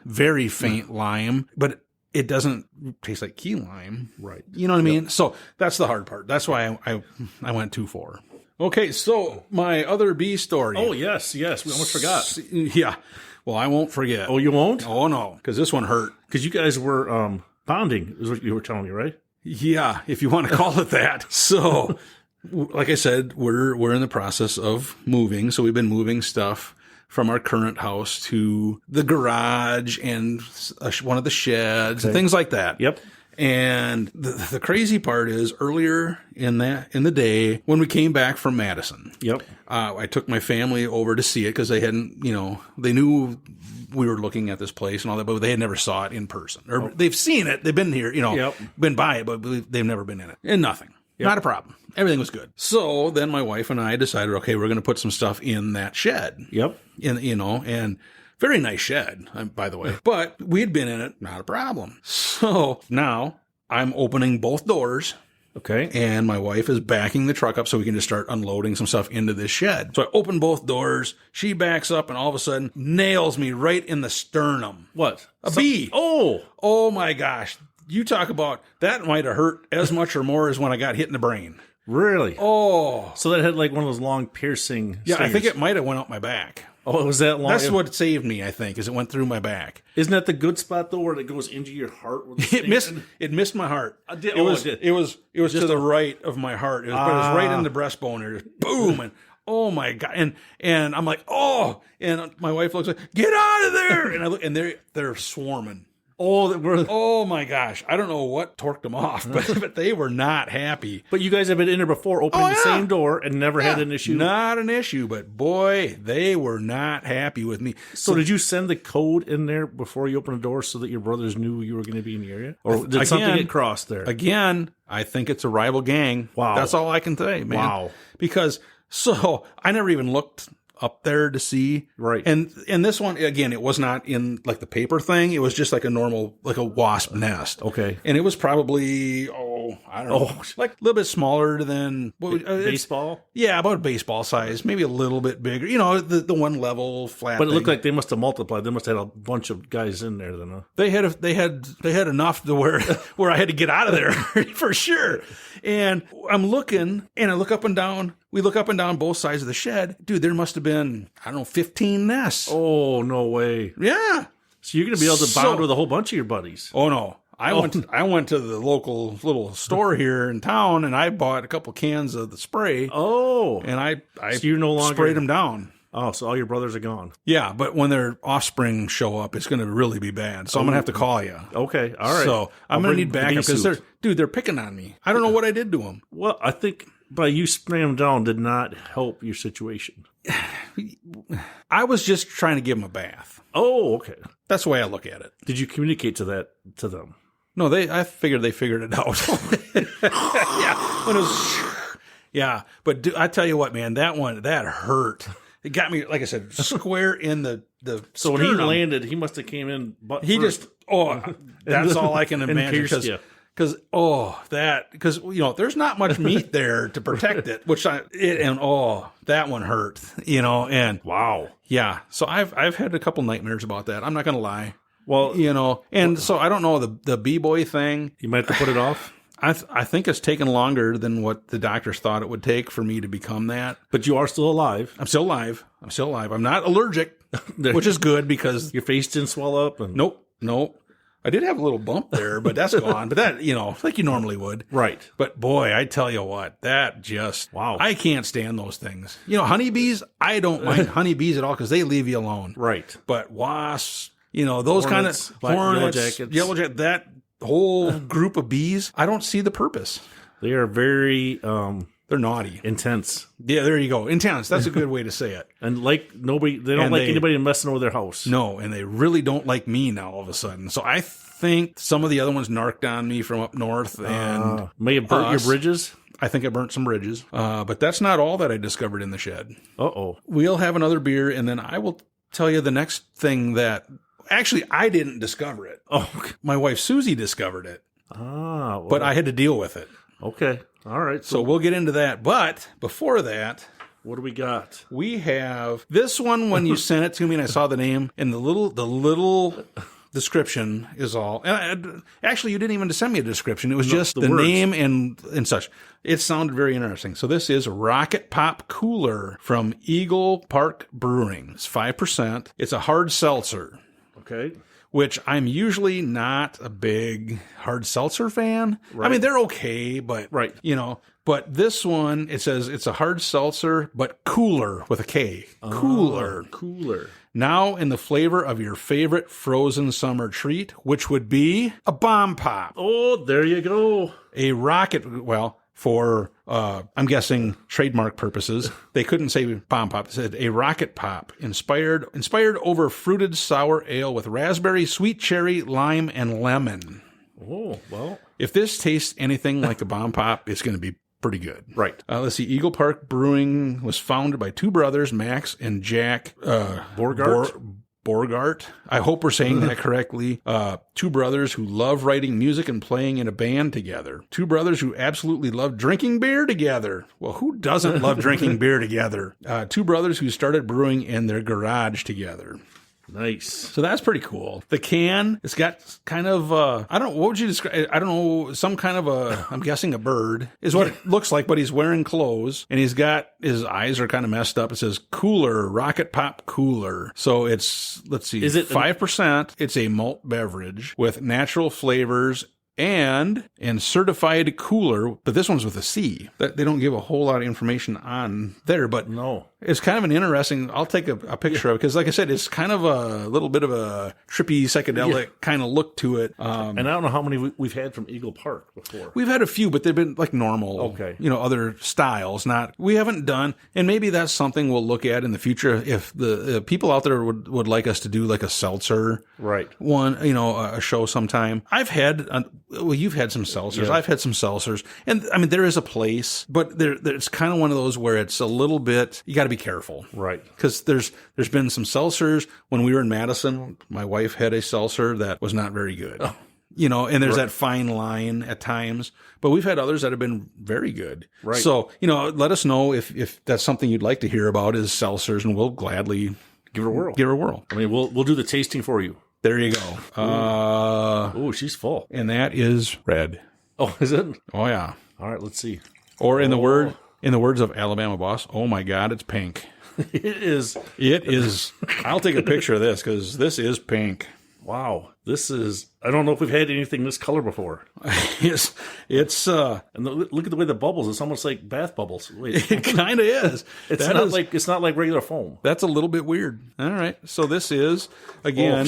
very faint lime, but it doesn't taste like key lime. Right. You know what I mean? So that's the hard part. That's why I went 2.4. Okay, so my other bee story. Oh, yes. We almost forgot. Yeah. Well, I won't forget. Oh, you won't? Oh, no, because this one hurt. Because you guys were bonding, is what you were telling me, right? Yeah, if you want to call it that. So, like I said, we're in the process of moving. So we've been moving stuff from our current house to the garage and one of the sheds and things like that. Yep. And the crazy part is, earlier in the day when we came back from Madison, yep, I took my family over to see it, because they hadn't, they knew we were looking at this place and all that, but they had never saw it in person, or they've seen it, they've been here, been by it, but they've never been in it, and nothing. Yep. Not a problem. Everything was good. So then my wife and I decided, okay, we're going to put some stuff in that shed. Yep. And very nice shed, by the way. But we had been in it, not a problem. So now I'm opening both doors. Okay. And my wife is backing the truck up so we can just start unloading some stuff into this shed. So I open both doors. She backs up and all of a sudden nails me right in the sternum. What? A bee. Oh my gosh. You talk about, that might have hurt as much or more as when I got hit in the brain. Really? Oh. So that had like one of those long piercing Yeah, stingers. I think it might have went up my back. Oh, it was that long? That's what saved me, I think, is it went through my back. Isn't that the good spot, though, where it goes into your heart? It missed my heart. It was just to the right of my heart. But it was right in the breastbone. It was boom, and oh my God. And I'm like, oh, and my wife looks like, get out of there. And I look, and they're swarming. Oh my gosh. I don't know what torqued them off, but they were not happy. But you guys have been in there before, opening the same door, and never had an issue? Not an issue, but boy, they were not happy with me. So did you send the code in there before you opened the door so that your brothers knew you were going to be in the area? Or did something get crossed there? Again, I think it's a rival gang. Wow. That's all I can say, man. Wow. Because, I never even looked up there to see. Right. And this one, again, it was not in like the paper thing. It was just like a normal, like a wasp nest. Okay. And it was probably, I don't know. Like a little bit smaller than baseball? Yeah, about baseball size, maybe a little bit bigger. The one level flat. But it looked like they must have multiplied. They must have had a bunch of guys in there then. Huh? They had enough to where I had to get out of there for sure. And I'm looking, and I look up and down. We look up and down both sides of the shed. Dude, there must have been, I don't know, 15 nests. Oh, no way. Yeah. So you're going to be able to bond with a whole bunch of your buddies. Oh, no. I went to the local little store here in town, and I bought a couple cans of the spray. Oh. And I so you're no longer sprayed them down. Oh, so all your brothers are gone. Yeah, but when their offspring show up, it's going to really be bad. So I'm going to have to call you. Okay, all right. So I'm going to need backup because they're picking on me. I don't know what I did to them. Well, I think by you spraying them down did not help your situation. I was just trying to give them a bath. Oh, okay. That's the way I look at it. Did you communicate to them? No, I figured they figured it out. Yeah, when it was, yeah. But I tell you what, man, that hurt. It got me, like I said, square in the. So when he landed, he must have came in. That's all I can imagine. Because there's not much meat there to protect it, that one hurt, and wow, yeah. So I've had a couple nightmares about that. I'm not gonna lie. Well, so I don't know the B-boy thing. You might have to put it off. I think it's taken longer than what the doctors thought it would take for me to become that. But you are still alive. I'm still alive. I'm not allergic, which is good because your face didn't swell up. And Nope. I did have a little bump there, but that's gone. But that, like you normally would. Right. But boy, I tell you what, that just, wow. I can't stand those things. Honeybees, I don't mind honeybees at all because they leave you alone. Right. But wasps, those kind of hornets, yellow jacket, that whole group of bees, I don't see the purpose. They are very, they're naughty. Intense. Yeah, there you go. Intense. That's a good way to say it. And they don't like anybody messing with their house. No, and they really don't like me now all of a sudden. So I think some of the other ones narked on me from up north and may have burnt your bridges. I think I burnt some bridges. But that's not all that I discovered in the shed. Uh-oh. We'll have another beer, and then I will tell you the next thing that... Actually, I didn't discover it. Oh, my wife Susie discovered it. Well, but I had to deal with it. Okay. All right. So we'll get into that. But before that, what do we got? We have this one. When you sent it to me and I saw the name and the little description is all. And actually, you didn't even send me a description. It was just the name and such. It sounded very interesting. So this is Rocket Pop Kooler from Eagle Park Brewing. It's 5%. It's a hard seltzer. Okay. Which I'm usually not a big hard seltzer fan. Right. I mean, they're okay, but, right. But this one, it says it's a hard seltzer, but cooler with a K. Kooler. Kooler. Now in the flavor of your favorite frozen summer treat, which would be a bomb pop. Oh, there you go. A rocket, for, I'm guessing, trademark purposes, they couldn't say bomb pop. It said a rocket pop, inspired over fruited sour ale with raspberry, sweet cherry, lime, and lemon. Oh, well. If this tastes anything like a bomb pop, it's going to be pretty good. Right. Let's see. Eagle Park Brewing was founded by two brothers, Max and Jack Borgart. I hope we're saying that correctly. Two brothers who love writing music and playing in a band together. Two brothers who absolutely love drinking beer together. Well, who doesn't love drinking beer together? Two brothers who started brewing in their garage together. Nice. So that's pretty cool. The can, it's got kind of, I don't know, what would you describe? I don't know, some kind of I'm guessing a bird is what it looks like, but he's wearing clothes and his eyes are kind of messed up. It says Kooler, Rocket Pop Kooler. So it's, let's see, is it 5%? It's a malt beverage with natural flavors and certified cooler, but this one's with a C. They don't give a whole lot of information on there, but no, it's kind of an interesting. I'll take a picture of it because, like I said, it's kind of a little bit of a trippy psychedelic kind of look to it. And I don't know how many we've had from Eagle Park before. We've had a few, but they've been like normal, other styles. We haven't done, and maybe that's something we'll look at in the future if the people out there would like us to do like a seltzer, right? One, a show sometime. I've had. You've had some seltzers. Yeah. I've had some seltzers. And, I mean, there is a place, but it's kind of one of those where it's a little bit, you got to be careful. Right. Because there's been some seltzers. When we were in Madison, my wife had a seltzer that was not very good. Oh. and there's that fine line at times. But we've had others that have been very good. Right. So, let us know if that's something you'd like to hear about is seltzers, and we'll gladly Give it a whirl. give it a whirl. I mean, we'll do the tasting for you. There you go. Oh, she's full. And that is red. Oh, is it? Oh, yeah. All right, let's see. Or in the words of Alabama Boss, oh, my God, it's pink. It is. It is. I'll take a picture of this because this is pink. Wow. This is, I don't know if we've had anything this color before. It's And look at the way the bubbles. It's almost like bath bubbles. Wait. it kind of is. It's not like regular foam. That's a little bit weird. All right. So this is, again,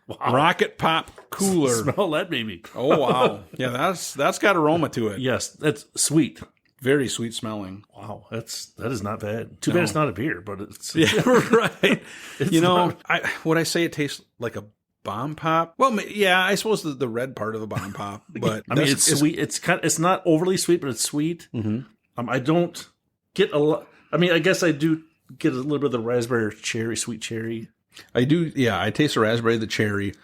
Wow. Rocket Pop Cooler. Smell that baby. Oh, wow. Yeah, that's got aroma to it. Yes, that's sweet. Very sweet smelling. Wow, that is not bad. Too bad it's not a beer, but it's Yeah, right. Would I say it tastes like a bomb pop? Well, yeah, I suppose the red part of a bomb pop, but I mean, it's sweet. It's not overly sweet, but it's sweet. Mm-hmm. I don't get a lot. I mean, I guess I do get a little bit of the raspberry or cherry, sweet cherry. I do. Yeah, I taste the raspberry, the cherry,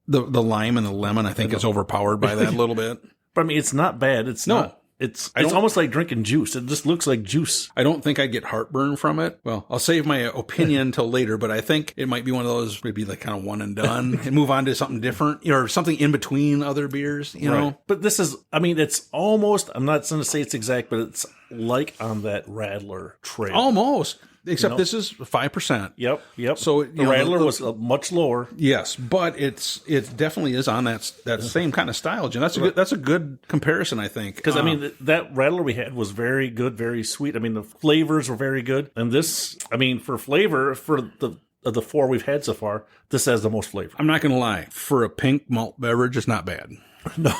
the lime, and the lemon. I think is overpowered by that a little bit. But I mean, it's not bad. It's not. It's almost like drinking juice. It just looks like juice. I don't think I'd get heartburn from it. Well, I'll save my opinion until later, but I think it might be one of those, maybe like kind of one and done and move on to something different or something in between other beers, you know? But this is, I mean, it's almost, I'm not going to say it's exact, but it's like on that Radler trail. Almost. Except this is 5%. Yep. So the Radler was much lower. Yes, but it definitely is on that same kind of style, Jim. That's a good comparison, I think. Because I mean, that Radler we had was very good, very sweet. I mean, the flavors were very good, and this, I mean, for flavor, for the four we've had so far, this has the most flavor. I'm not going to lie. For a pink malt beverage, it's not bad. No.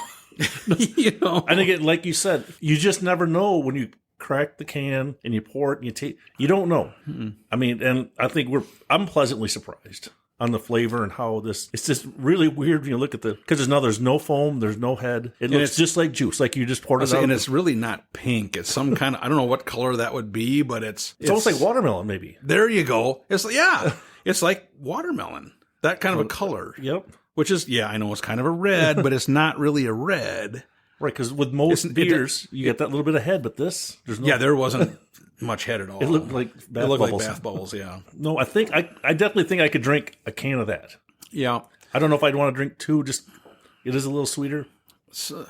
And again, like you said, you just never know when you crack the can and you pour it and you taste. You don't know. Mm-mm. I mean, and I think I'm pleasantly surprised on the flavor and how this. It's just really weird when you look at because there's no foam, there's no head. It looks just like juice, like you just poured it out. And it's really not pink. It's some kind of, I don't know what color that would be, but it's almost like watermelon, maybe. There you go. It's like watermelon. That kind of a color. Yep. Which is, I know it's kind of a red, but it's not really a red. Right, because with most beers, you get that little bit of head, but this, there's no. Yeah, there wasn't much head at all. It looked like bath bubbles. Like bath bubbles, yeah. No, I definitely think I could drink a can of that. Yeah. I don't know if I'd want to drink two, just, it is a little sweeter. So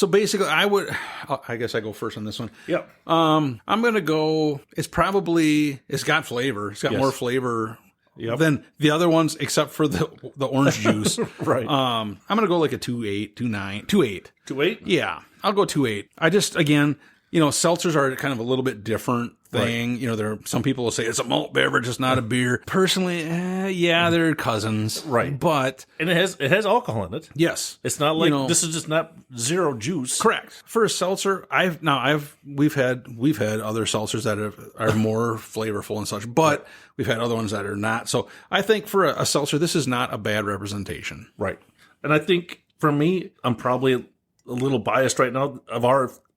basically, I guess I go first on this one. Yeah. I'm going to go, it's got flavor. It's got more flavor. Yep. Than the other ones, except for the orange juice. Right. I'm gonna go like a 2.8, 2.9, 2.8. 2.8? Yeah, I'll go 2.8. I just, again, seltzers are kind of a little bit different thing. Right. Some people will say it's a malt beverage, it's not a beer. Personally, they're cousins. Right. But and it has alcohol in it. Yes. It's not like this is just not zero juice. Correct. For a seltzer, we've had other seltzers that are more flavorful and such, but we've had other ones that are not. So I think for a seltzer, this is not a bad representation. Right. And I think for me, I'm probably a little biased right now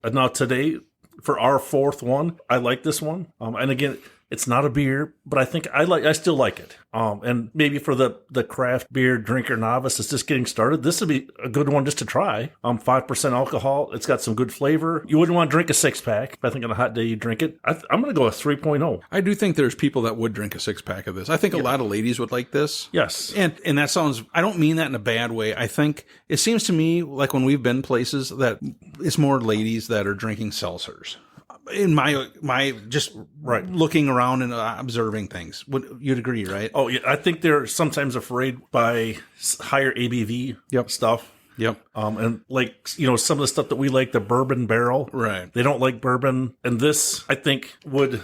now today. For our fourth one, I like this one. And again, it's not a beer, but I think I still like it. And maybe for the craft beer drinker novice that's just getting started, this would be a good one just to try. 5% alcohol. It's got some good flavor. You wouldn't want to drink a 6-pack, but I think on a hot day you drink it. I'm going to go with 3.0. I do think there's people that would drink a 6-pack of this. I think a lot of ladies would like this. Yes. And that sounds, I don't mean that in a bad way. I think it seems to me like when we've been places that it's more ladies that are drinking seltzers. In my just looking around and observing things, you'd agree, right? Oh yeah, I think they're sometimes afraid by higher ABV stuff. Yep. And like some of the stuff that we like, the bourbon barrel, right? They don't like bourbon, and this I think would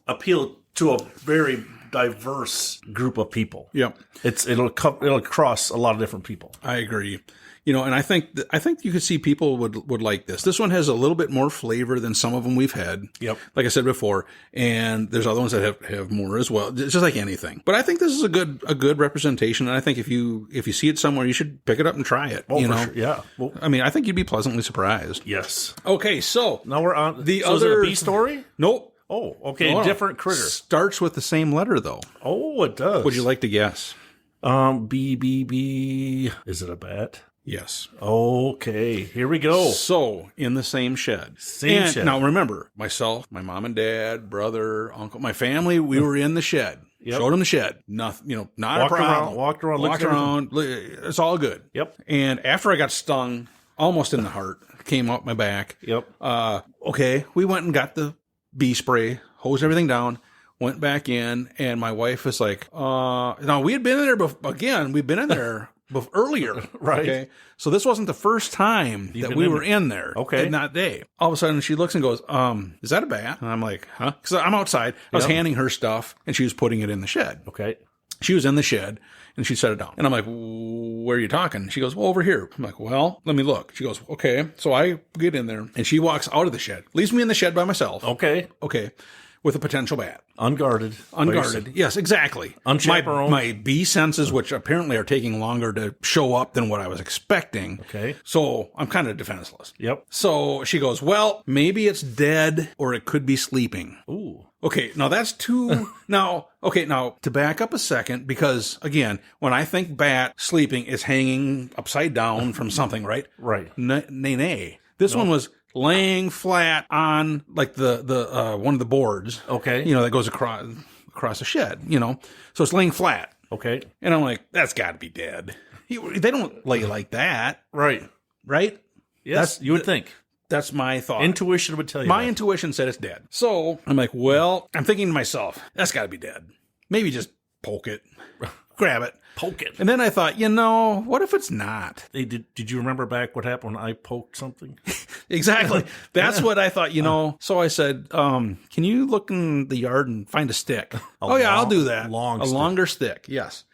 appeal to a very diverse group of people. Yep. It'll cross a lot of different people. I agree. And I think you could see people would like this. This one has a little bit more flavor than some of them we've had. Yep. Like I said before, and there's other ones that have more as well. It's just like anything. But I think this is a good representation. And I think if you see it somewhere, you should pick it up and try it. Oh, for sure. Yeah. Well, I mean, I think you'd be pleasantly surprised. Yes. Okay, so now we're on the other. Is it a B story? Nope. Oh, okay. Different critter. Starts with the same letter though. Oh, it does. Would you like to guess? B. Is it a bat? Yes. Okay, here we go. So, in the same shed. Same shed. Now, remember, myself, my mom and dad, brother, uncle, my family, we were in the shed. Yep. Showed them the shed. Nothing, not a problem. Walked around. It's all good. Yep. And after I got stung, almost in the heart, came up my back. Yep. Okay, we went and got the bee spray, hosed everything down, went back in, and my wife was like, now we had been in there, we'd been in there earlier. Right. Okay. So this wasn't the first time that we were in there. Okay. In that day. All of a sudden she looks and goes, is that a bat? And I'm like, huh? Because I'm outside. I was handing her stuff and she was putting it in the shed. Okay. She was in the shed and she set it down. And I'm like, where are you talking? She goes, well, over here. I'm like, well, let me look. She goes, okay. So I get in there and she walks out of the shed, leaves me in the shed by myself. Okay. With a potential bat. Unguarded. Yes, exactly. Unchaperoned. My bee senses, which apparently are taking longer to show up than what I was expecting. Okay. So I'm kind of defenseless. Yep. So she goes, well, maybe it's dead or it could be sleeping. Ooh. Okay, now that's too... now, to back up a second, because, again, when I think bat sleeping is hanging upside down from something, right? Right. Nay. This one was laying flat on, like, the one of the boards. Okay. That goes across the shed, So it's laying flat. Okay. And I'm like, that's got to be dead. They don't lay like that. Right. Right? Yes, you would think. That's my thought. Intuition would tell you My that. intuition said it's dead. So I'm like, well, I'm thinking to myself, that's got to be dead. Maybe just poke it, grab it. Poke it. And then I thought, what if it's not? Hey, did you remember back what happened when I poked something? Exactly. That's what I thought, So I said, can you look in the yard and find a stick? I'll do that. A longer stick, yes.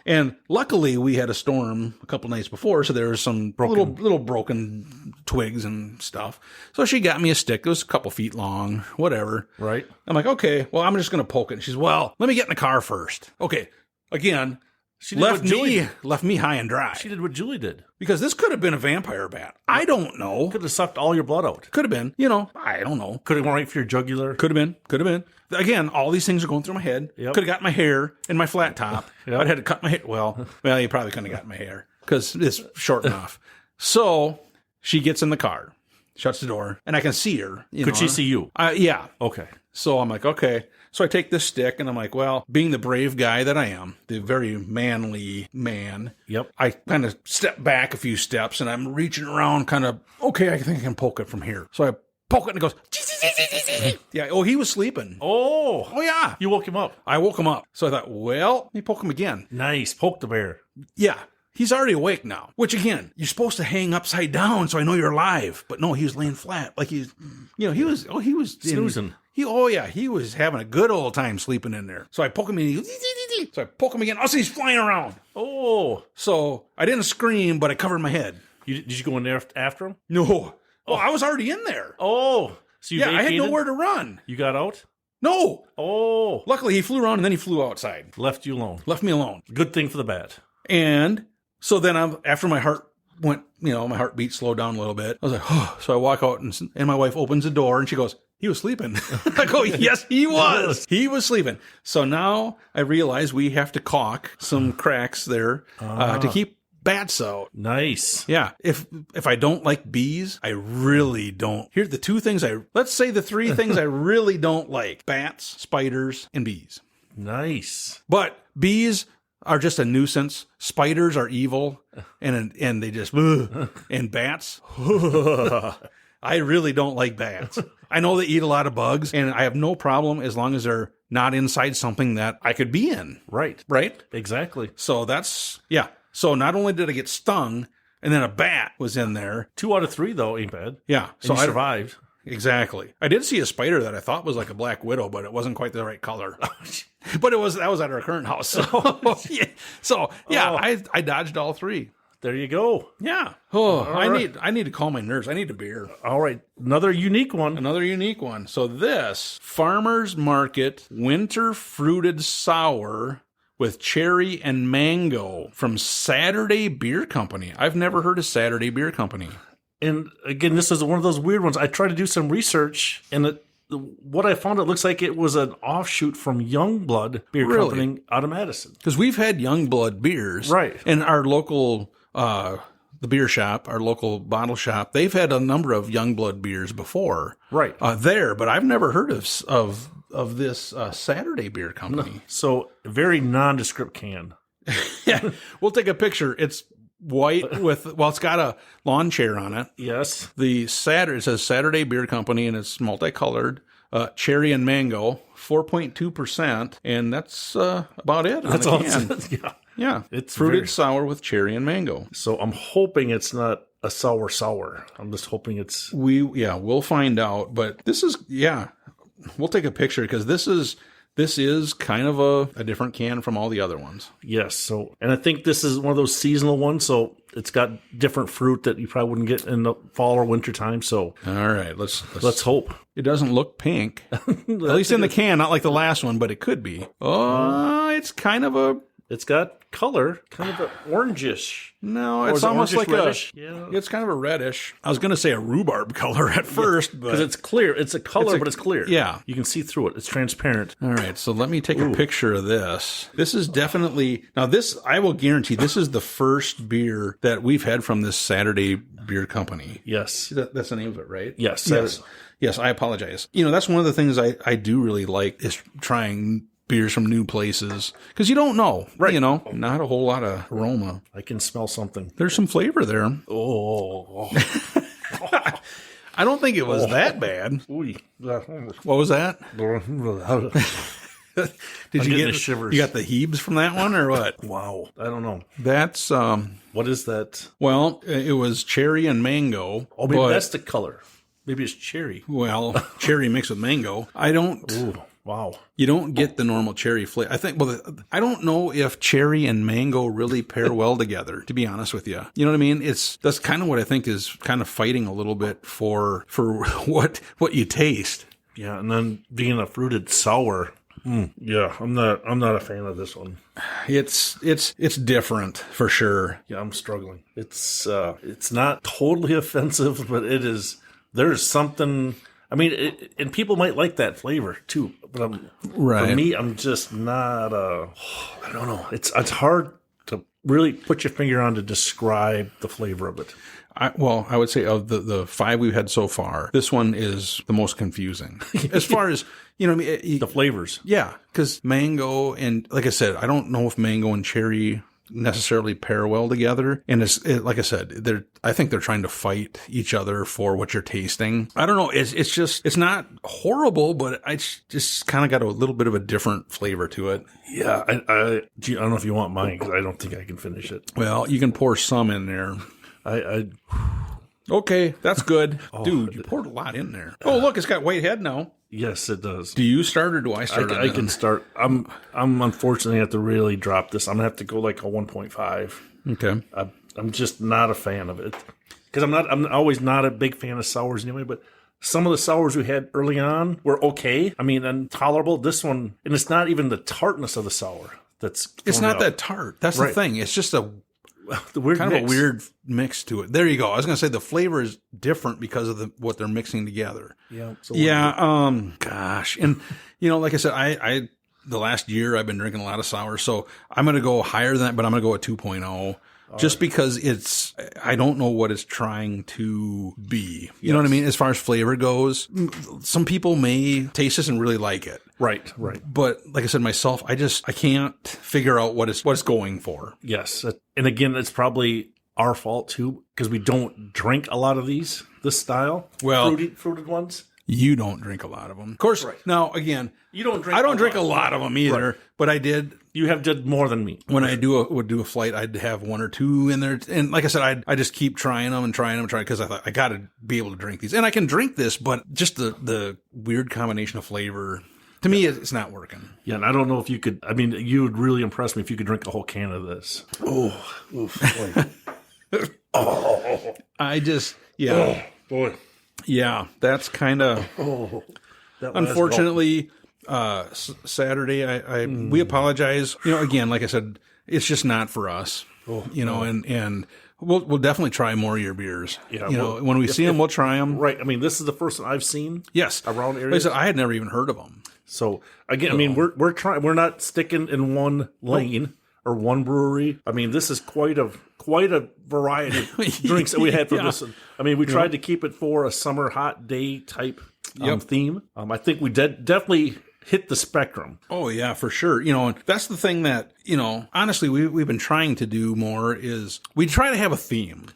And luckily, we had a storm a couple nights before, so there was some little broken twigs and stuff. So she got me a stick. It was a couple feet long, whatever. Right. I'm like, okay, well, I'm just going to poke it. And she's, well, let me get in the car first. Okay. Again, she left me high and dry. She did what Julie did. Because this could have been a vampire bat. I don't know. Could have sucked all your blood out. Could have been. I don't know. Could have went right for your jugular. Could have been. Again, all these things are going through my head. Yep. Could have got my hair in my flat top. Yep. I'd had to cut my hair. Well, you probably couldn't have got my hair because it's short enough. So she gets in the car, shuts the door, and I can see her. Could she see you? Yeah. Okay. So I'm like, okay. So I take this stick and I'm like, well, being the brave guy that I am, the very manly man, Yep. I kind of step back a few steps and I'm reaching around kind of, okay, I think I can poke it from here. So I poke it and it goes, yeah. Oh, he was sleeping. Oh, yeah. You woke him up. I woke him up. So I thought, well, let me poke him again. Nice. Poke the bear. Yeah. He's already awake now, which again, you're supposed to hang upside down so I know you're alive. But no, he was laying flat. Like he was snoozing. He was having a good old time sleeping in there. So I poke him and so I poke him again. Also, he's flying around. Oh. So I didn't scream, but I covered my head. Did you go in there after him? No. Oh, I was already in there. Oh. So you I had nowhere to run. You got out? No. Oh. Luckily, he flew around and then he flew outside. Left you alone. Left me alone. Good thing for the bat. And so then after my heart went, my heartbeat slowed down a little bit. I was like, oh. So I walk out and my wife opens the door and she goes, he was sleeping. I go, yes, he was. He was sleeping. So now I realize we have to caulk some cracks there to keep bats out. Nice. Yeah. If I don't like bees, I really don't. Here's the the three things I really don't like: bats, spiders, and bees. Nice. But bees are just a nuisance. Spiders are evil, and they just and bats. I really don't like bats. I know they eat a lot of bugs, and I have no problem as long as they're not inside something that I could be in. Right. Right? Exactly. So yeah. So not only did I get stung, and then a bat was in there. 2 out of 3, though, ain't bad. Yeah. So I survived. Exactly. I did see a spider that I thought was like a black widow, but it wasn't quite the right color. But that was at our current house. So I dodged all 3. There you go. Yeah. Oh, I need to call my nurse. I need a beer. All right. Another unique one. So this Farmer's Market Winter Fruited Sour with cherry and mango from Saturday Beer Company. I've never heard of Saturday Beer Company. And again, this is one of those weird ones. I tried to do some research, and what I found, it looks like it was an offshoot from Youngblood Beer Company out of Madison. Because we've had Youngblood beers. Right. And our local the beer shop, our local bottle shop, they've had a number of Youngblood beers before. Right. There, but I've never heard of this Saturday Beer Company. So very nondescript can. Yeah, we'll take a picture. It's white with, it's got a lawn chair on it. Yes. It says Saturday Beer Company, and it's multicolored. Cherry and mango, 4.2%, and that's about it. That's all. Yeah. Yeah, It's fruited sour with cherry and mango. So I'm hoping it's not a sour. I'm just hoping it's. We'll find out. But this is, we'll take a picture because this is kind of a different can from all the other ones. Yes. So, and I think this is one of those seasonal ones. So it's got different fruit that you probably wouldn't get in the fall or winter time. So, all right, let's hope it doesn't look pink. At least in the can, not like the last one, but it could be. Oh, it's kind of a. It's got color, kind of an orangish. No, it's almost like reddish? It's kind of a reddish. I was going to say a rhubarb color at first, but because it's clear. It's a color, but it's clear. Yeah, you can see through it. It's transparent. All right, so let me take a picture of this. This is definitely this. I will guarantee this is the first beer that we've had from this Saturday Beer Company. Yes, that's the name of it, right? Yes. Yes. I apologize. That's one of the things I do really like is trying beers from new places because you don't know, right? Not a whole lot of aroma. I can smell something. There's some flavor there. Oh, I don't think it was that bad. What was that? Did you get the shivers? You got the Hebes from that one or what? Wow, I don't know. That's what is that? Well, it was cherry and mango. Oh, maybe that's the color. Maybe it's cherry. Well, cherry mixed with mango. I don't. Ooh. Wow. You don't get the normal cherry flavor. I think, I don't know if cherry and mango really pair well together, to be honest with you. You know what I mean? That's kind of what I think is kind of fighting a little bit for what you taste. Yeah. And then being a fruited sour. Yeah. I'm not a fan of this one. It's different for sure. Yeah. I'm struggling. It's not totally offensive, but there's something. I mean, and people might like that flavor too, but for me, I'm just not. I don't know. It's hard to really put your finger on to describe the flavor of it. I would say of the 5 we've had so far, this one is the most confusing as far as the flavors. Yeah, because mango and like I said, I don't know if mango and cherry necessarily pair well together, and like I said, I think they're trying to fight each other for what you're tasting. I don't know. It's not horrible, but it's just kind of got a little bit of a different flavor to it. Yeah, I don't know if you want mine because I don't think I can finish it. Well, you can pour some in there. Okay, that's good. Dude, you poured a lot in there. Oh, look, it's got white head now. Yes, it does. Do you start or do I start? I can start. I'm unfortunately have to really drop this. I'm gonna have to go like a 1.5. Okay. I'm just not a fan of it because I'm always not a big fan of sours anyway. But some of the sours we had early on were okay. I mean, and tolerable. This one, and it's not even the tartness of the sour. It's not that tart. That's the thing. It's just a weird kind mix. of a weird mix to it. There you go. I was going to say the flavor is different because of what they're mixing together. Yeah. Gosh. And, like I said, I the last year I've been drinking a lot of sour, so I'm going to go higher than that, but I'm going to go at 2.0. Just because I don't know what it's trying to be. You know what I mean? As far as flavor goes, some people may taste this and really like it. Right. But like I said, myself, I can't figure out what it's going for. Yes. And again, it's probably our fault too, because we don't drink a lot of this style. Well, fruited ones. You don't drink a lot of them. Of course, now, again, you don't drink. I don't drink a lot of them either, but I did. You have did more than me. When I would do a flight, I'd have 1 or 2 in there. And like I said, I just keep trying them because I thought I got to be able to drink these. And I can drink this, but just the weird combination of flavor, to me, it's not working. Yeah, and I don't know if you could. I mean, you would really impress me if you could drink a whole can of this. Oh, boy. Yeah. Oh, boy. Yeah, that's kind of. Unfortunately, Saturday, we apologize. Again, like I said, it's just not for us. And we'll definitely try more of your beers. Yeah, when we see them, we'll try them. Right. I mean, this is the first one I've seen. Yes, around areas. Like I said, I had never even heard of them. So again, I mean, we're trying. We're not sticking in one lane. or one brewery. I mean, this is quite a variety of drinks that we had for this. I mean, we tried to keep it for a summer hot day type theme. I think we definitely hit the spectrum. Oh, yeah, for sure. And that's the thing that, honestly, we've been trying to do more is we try to have a theme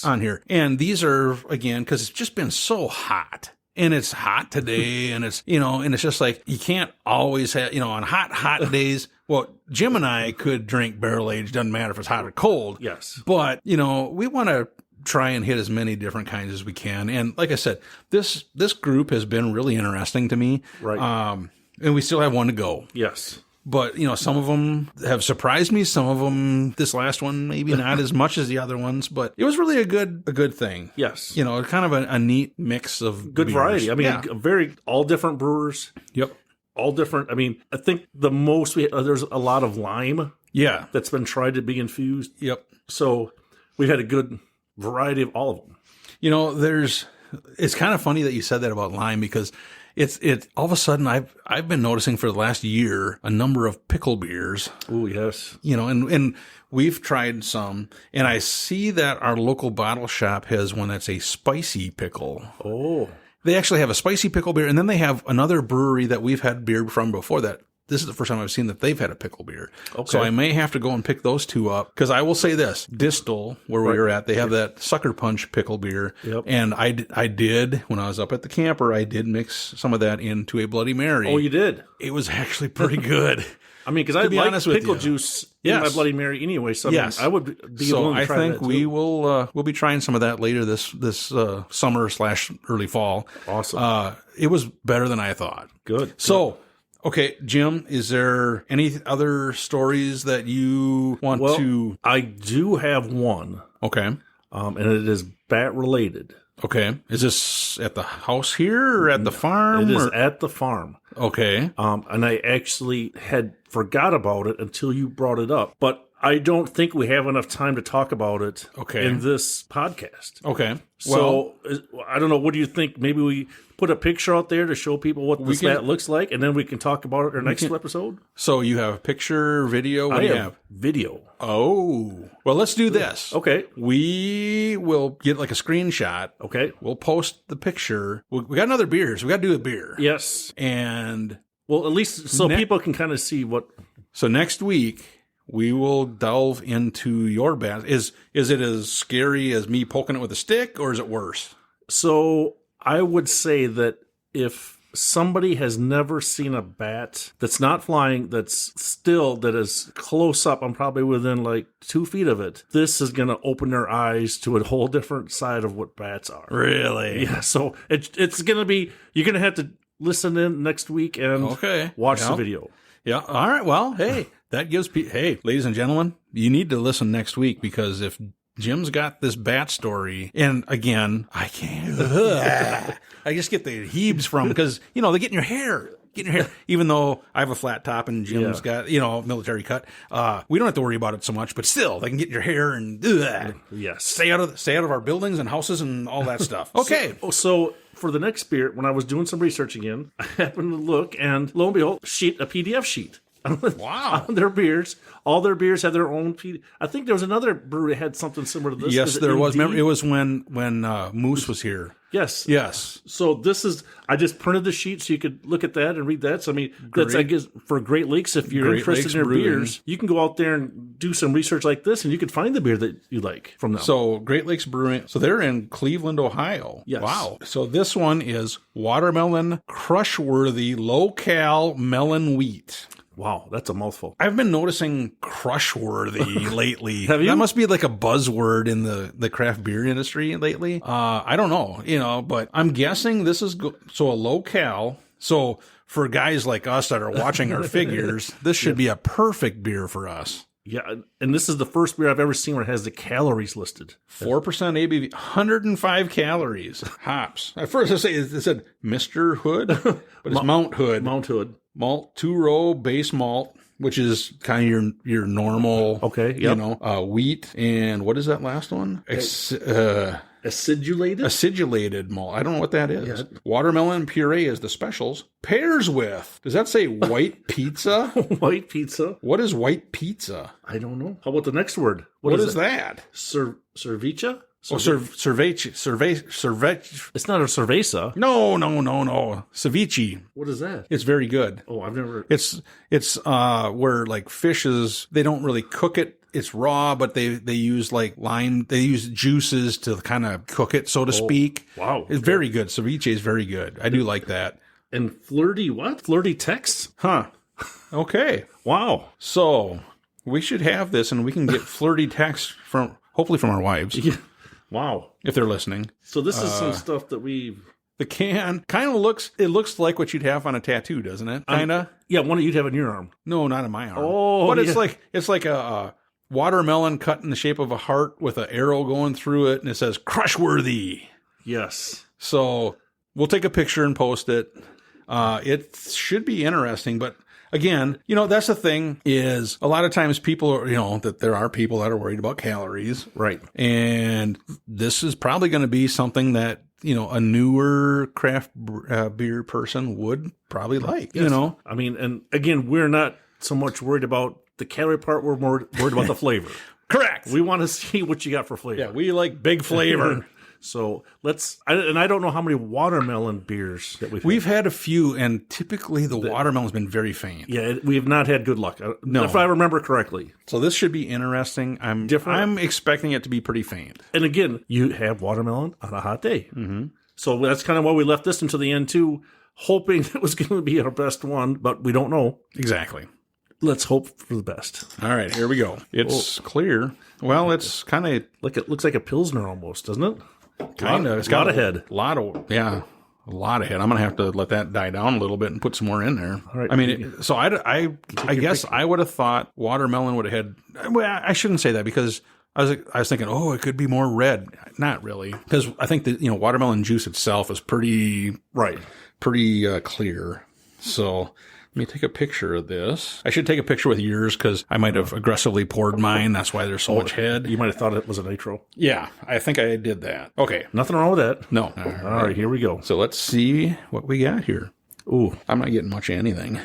on here. And these are, again, because it's just been so hot. And it's hot today, and it's, and it's just like, you can't always have, on hot days. Well, Jim and I could drink barrel aged, doesn't matter if it's hot or cold. Yes. But, we want to try and hit as many different kinds as we can. And like I said, this group has been really interesting to me. Right. And we still have one to go. Yes. But, some of them have surprised me. Some of them, this last one, maybe not as much as the other ones, but it was really a good thing. Yes. Kind of a neat mix of good beers. variety. I mean, all different brewers. Yep. All different. I mean, I think the most there's a lot of lime. Yeah. That's been tried to be infused. Yep. So we've had a good variety of all of them. It's kind of funny that you said that about lime because it's all of a sudden I've been noticing for the last year a number of pickle beers. Oh, yes. And we've tried some, and I see that our local bottle shop has one that's a spicy pickle. Oh. They actually have a spicy pickle beer, and then they have another brewery that we've had beer from before that. This is the first time I've seen that they've had a pickle beer. Okay. So I may have to go and pick those two up. Because I will say this, Distal, where we were at, they have that Sucker Punch pickle beer. Yep. And I did, when I was up at the camper, I did mix some of that into a Bloody Mary. Oh, you did? It was actually pretty good. I mean, because I like pickle juice in my Bloody Mary anyway. So I would be willing to try that. So I think we'll be trying some of that later this summer / early fall. Awesome. It was better than I thought. Good. So... Okay, Jim, is there any other stories that you want to... I do have one. Okay. And it is bat related. Okay. Is this at the house here or at the farm? It is at the farm. Okay. And I actually had forgot about it until you brought it up. But I don't think we have enough time to talk about it in this podcast. Okay. So, I don't know. What do you think? Maybe we put a picture out there to show people what this bat looks like, and then we can talk about it in our next episode? So you have picture, video? What do you have? Video. Oh. Well, let's do this. Okay. We will get like a screenshot. Okay. We'll post the picture. We got another beer, so we got to do a beer. Yes. And... Well, at least so people can kind of see what... So next week... we will delve into your bat. Is it as scary as me poking it with a stick, or is it worse? So I would say that if somebody has never seen a bat that's not flying, that is close up, I'm probably within like 2 feet of it, this is going to open their eyes to a whole different side of what bats are. Really? Yeah. So it's going to be, you're going to have to listen in next week and watch the video. Yeah. All right. Well, hey, that gives hey, ladies and gentlemen, you need to listen next week, because if Jim's got this bat story, and again, I can't, I just get the heaves from, because, they get in your hair. Even though I have a flat top and Jim's got, military cut, we don't have to worry about it so much, but still, they can get in your hair and stay out of our buildings and houses and all that stuff. Okay. So for the next beer, when I was doing some research again, I happened to look, and lo and behold, a PDF sheet. Wow. On their beers. All their beers had their own PDF. I think there was another brewery that had something similar to this. Yes, there was. Remember, it was when Moose was here. Yes. Yes. So I just printed the sheet so you could look at that and read that. So, I mean, that's, I guess, for Great Lakes, if you're interested in their beers, you can go out there and do some research like this, and you can find the beer that you like from them. So, Great Lakes Brewing, so they're in Cleveland, Ohio. Yes. Wow. So, this one is Watermelon Crushworthy Low-Cal Melon Wheat. Wow, that's a mouthful. I've been noticing Crushworthy lately. Have you? That must be like a buzzword in the craft beer industry lately. I don't know, but I'm guessing this is so a low-cal. So for guys like us that are watching our figures, this should be a perfect beer for us. Yeah, and this is the first beer I've ever seen where it has the calories listed. 4% ABV, 105 calories. Hops. At first I say it said Mr. Hood, but it's Mount Hood. Mount Hood. Malt, 2-row base malt, which is kind of your normal, okay, yep. Wheat. And what is that last one? Acidulated malt. I don't know what that is. Yeah. Watermelon puree is the specials. Pairs with. Does that say white pizza? White pizza. What is white pizza? I don't know. How about the next word? What is that? Cerveza? Oh, cerveza. It's not a cerveza. No. Ceviche. What is that? It's very good. Oh, I've never. It's where like fishes, they don't really cook it. It's raw, but they use like lime. They use juices to kind of cook it, so to speak. Wow. It's very good. Ceviche is very good. I do like that. And flirty what? Flirty text? Huh. Okay. Wow. So we should have this, and we can get flirty text hopefully from our wives. Yeah. Wow. If they're listening. So this is some stuff that we've... The can kind of looks like what you'd have on a tattoo, doesn't it? Kind of? Yeah, one that you'd have on your arm. No, not on my arm. Oh, but it's like a watermelon cut in the shape of a heart with an arrow going through it, and it says Crushworthy. Yes. So we'll take a picture and post it. It should be interesting, but again, that's the thing is a lot of times people are, that there are people that are worried about calories. Right. And this is probably going to be something that, a newer craft beer person would probably like, Yes. I mean, and again, we're not so much worried about the calorie part. We're more worried about the flavor. Correct. We want to see what you got for flavor. Yeah, we like big flavor. So I don't know how many watermelon beers that we've had a few, and typically the watermelon's been very faint. Yeah, we have not had good luck. No. If I remember correctly. So this should be interesting. I'm expecting it to be pretty faint. And again, you have watermelon on a hot day. Mm-hmm. So that's kind of why we left this until the end too, hoping it was going to be our best one, but we don't know. Exactly. Let's hope for the best. All right, here we go. It's clear. Well, it's kind of... It looks like a Pilsner almost, doesn't it? Kind of. It's got a head. A lot of head. I'm going to have to let that die down a little bit and put some more in there. All right. I mean, I guess I would have thought watermelon would have had... Well, I shouldn't say that because I was thinking, it could be more red. Not really. Because I think that, watermelon juice itself is pretty clear. So... Let me take a picture of this. I should take a picture with yours because I might have aggressively poured mine. That's why there's so much head. You might have thought it was a Nitro. Yeah, I think I did that. Okay. Nothing wrong with that. No. All right, here we go. So let's see what we got here. Ooh. I'm not getting much of anything.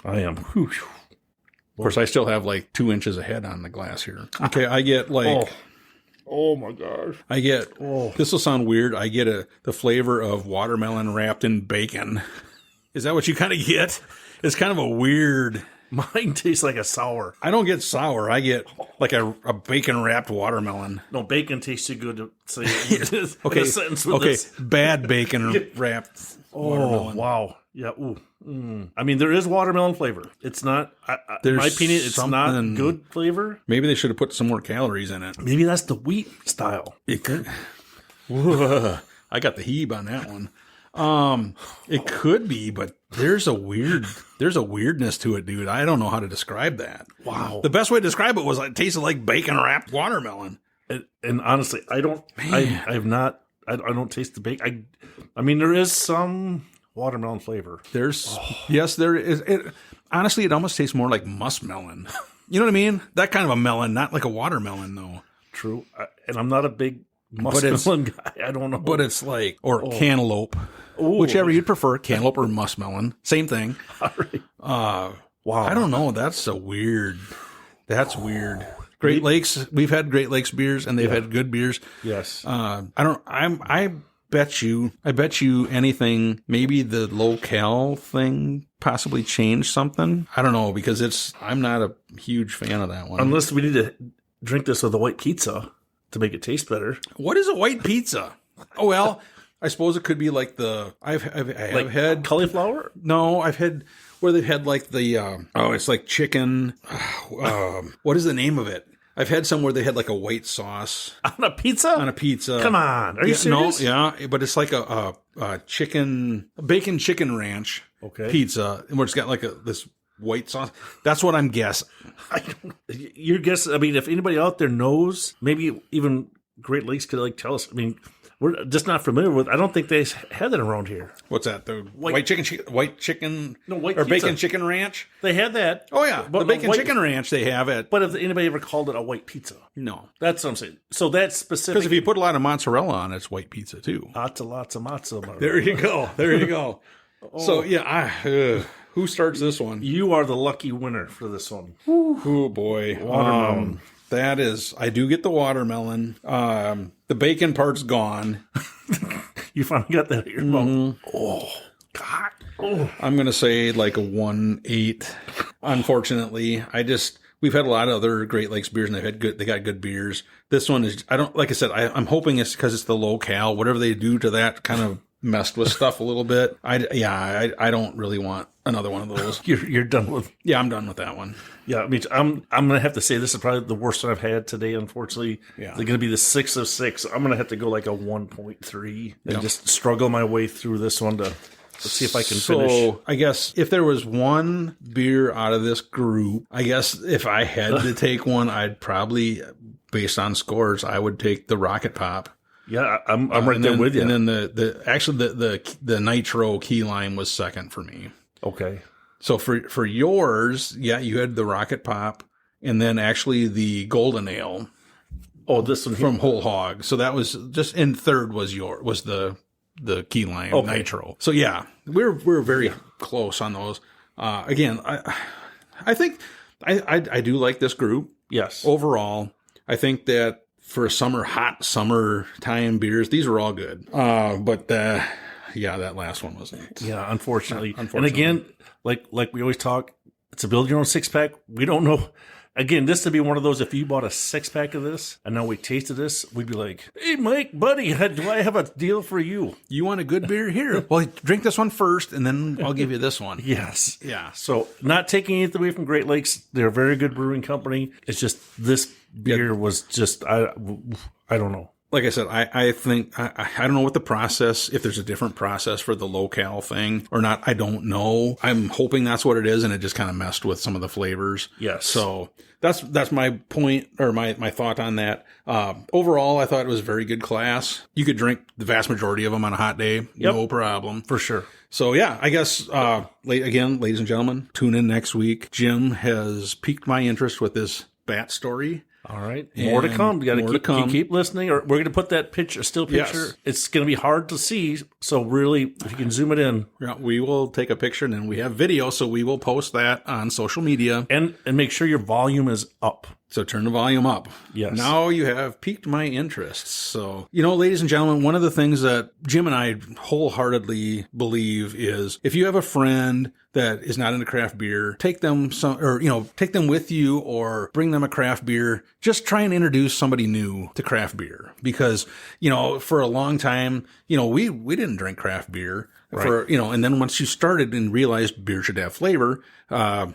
I am. Whew. Of course, I still have like 2 inches of head on the glass here. Okay, I get like... Oh my gosh. I get... This will sound weird. I get the flavor of watermelon wrapped in bacon. Is that what you kind of get? It's kind of a weird... Mine tastes like a sour. I don't get sour. I get like a bacon-wrapped watermelon. No, bacon tastes too good to say okay, a sentence with this. Bad bacon-wrapped watermelon. Wow. Yeah, ooh. I mean, there is watermelon flavor. It's not, in my opinion, it's not good flavor. Maybe they should have put some more calories in it. Maybe that's the wheat style. It could. I got the heeb on that one. It could be, but there's a weirdness to it, dude. I don't know how to describe that. Wow. The best way to describe it was it tasted like bacon wrapped watermelon. And honestly, I don't taste the bacon. I mean, there is some watermelon flavor. Yes, there is. Honestly, it almost tastes more like muskmelon. You know what I mean? That kind of a melon, not like a watermelon though. True. And I'm not a big muskmelon guy. I don't know. But it's like, cantaloupe. Ooh. Whichever you'd prefer, cantaloupe or muskmelon. Same thing. All right. Wow. I don't know. That's weird. Great Lakes. We've had Great Lakes beers, and they've had good beers. Yes. I bet you anything. Maybe the low-cal thing possibly changed something. I don't know because I'm not a huge fan of that one. Unless we need to drink this with a white pizza to make it taste better. What is a white pizza? Oh well. I suppose it could be like I've had cauliflower. No, I've had where they've had like it's like chicken. What is the name of it? I've had some where they had like a white sauce on a pizza. Come on, are you serious? No, yeah, but it's like a bacon chicken ranch pizza, where it's got like this white sauce. That's what I'm guessing. Your guess. I mean, if anybody out there knows, maybe even Great Lakes could tell us. I mean, we're just not familiar with. I don't think they had that around here. What's that? The white chicken, No, white or pizza. bacon chicken ranch? They had that. Oh yeah, But the bacon white- chicken ranch they have it. But if anybody ever called it a white pizza, No, that's what I'm saying. So that's specific. because if you put a lot of mozzarella on it, it's white pizza too. Lots of mozzarella. There you go. There you go. So yeah, who starts this one? You are the lucky winner for this one. Oh boy, Watermelon. That is, I do get the watermelon. The bacon part's gone. You finally got that at your mouth. Oh, God. Oh. I'm going to say like a 1.8. Unfortunately, we've had a lot of other Great Lakes beers and they got good beers. This one is, like I said, I'm hoping it's because it's the low cal. Whatever they do to that kind of messed with stuff a little bit. I don't really want another one of those. You're done with. Yeah, I'm done with that one. Yeah, I mean, I'm gonna have to say this is probably the worst one I've had today. Unfortunately, Yeah. they're gonna be the 6 of 6. I'm gonna have to go like a 1.3 and Yep. just struggle my way through this one to see if I can So, finish. I guess if there was one beer out of this group, I guess if I had to take one, I'd probably, based on scores, I would take the Rocket Pop. Yeah, I'm right there with you. And then the Nitro Key Lime was second for me. Okay. So for yours, yeah, you had the Rocket Pop, and then actually the Golden Ale Oh, this one here. from Whole Hog. So that was just, and third was the Key Lime Nitro. So yeah, we're very close on those. Again, I think I do like this group. Yes. Overall, I think that for hot summertime beers, these were all good. But that last one wasn't. Yeah, unfortunately. Unfortunately. And again, like we always talk, it's a build your own 6-pack. We don't know. Again, this would be one of those, if you bought a 6-pack of this and now we tasted this, we'd be like, hey, Mike, buddy, do I have a deal for you? You want a good beer? Here. Well, drink this one first, and then I'll give you this one. Yes. Yeah. So not taking anything away from Great Lakes. They're a very good brewing company. It's just this beer was just, I don't know. Like I said, I think, I don't know what the process, if there's a different process for the low-cal thing or not, I don't know. I'm hoping that's what it is, and it just kind of messed with some of the flavors. Yes. So that's my point, or my thought on that. Overall, I thought it was a very good class. You could drink the vast majority of them on a hot day. Yep. No problem. For sure. So yeah, I guess, ladies and gentlemen, tune in next week. Jim has piqued my interest with this bat story. All right. More to come. You got to keep listening, or we're going to put that picture, still picture. Yes. It's going to be hard to see. So really, if you can zoom it in. Yeah, we will take a picture, and then we have video, so we will post that on social media. And make sure your volume is up. So turn the volume up. Yes. Now you have piqued my interest. So, ladies and gentlemen, one of the things that Jim and I wholeheartedly believe is if you have a friend that is not into craft beer, take them with you or bring them a craft beer. Just try and introduce somebody new to craft beer, because, for a long time, we didn't drink craft beer. Right. And then once you started and realized beer should have flavor, I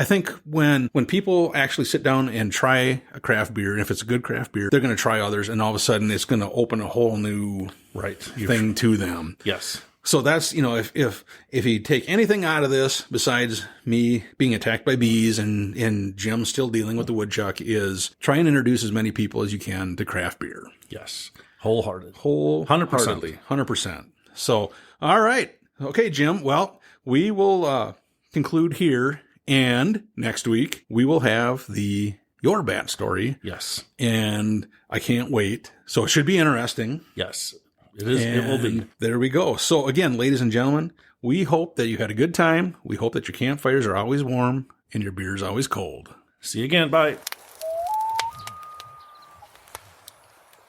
think when people actually sit down and try a craft beer, and if it's a good craft beer, they're going to try others, and all of a sudden it's going to open a whole new thing to them. Yes. So that's, if you take anything out of this besides me being attacked by bees and Jim still dealing with the woodchuck, is try and introduce as many people as you can to craft beer. Yes. Wholeheartedly. 100%. So, all right. Okay, Jim. Well, we will conclude here, and next week we will have your bat story. Yes. And I can't wait. So it should be interesting. Yes. It is. It will be. There we go. So again, ladies and gentlemen, we hope that you had a good time. We hope that your campfires are always warm and your beer is always cold. See you again. Bye.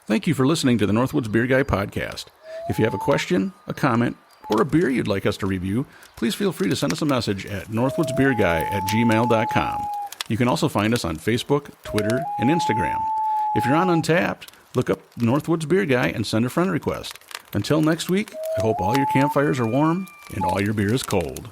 Thank you for listening to the Northwoods Beer Guy podcast. If you have a question, a comment, or a beer you'd like us to review, please feel free to send us a message at northwoodsbeerguy@gmail.com. You can also find us on Facebook, Twitter, and Instagram. If you're on Untappd, look up Northwoods Beer Guy and send a friend request. Until next week, I hope all your campfires are warm and all your beer is cold.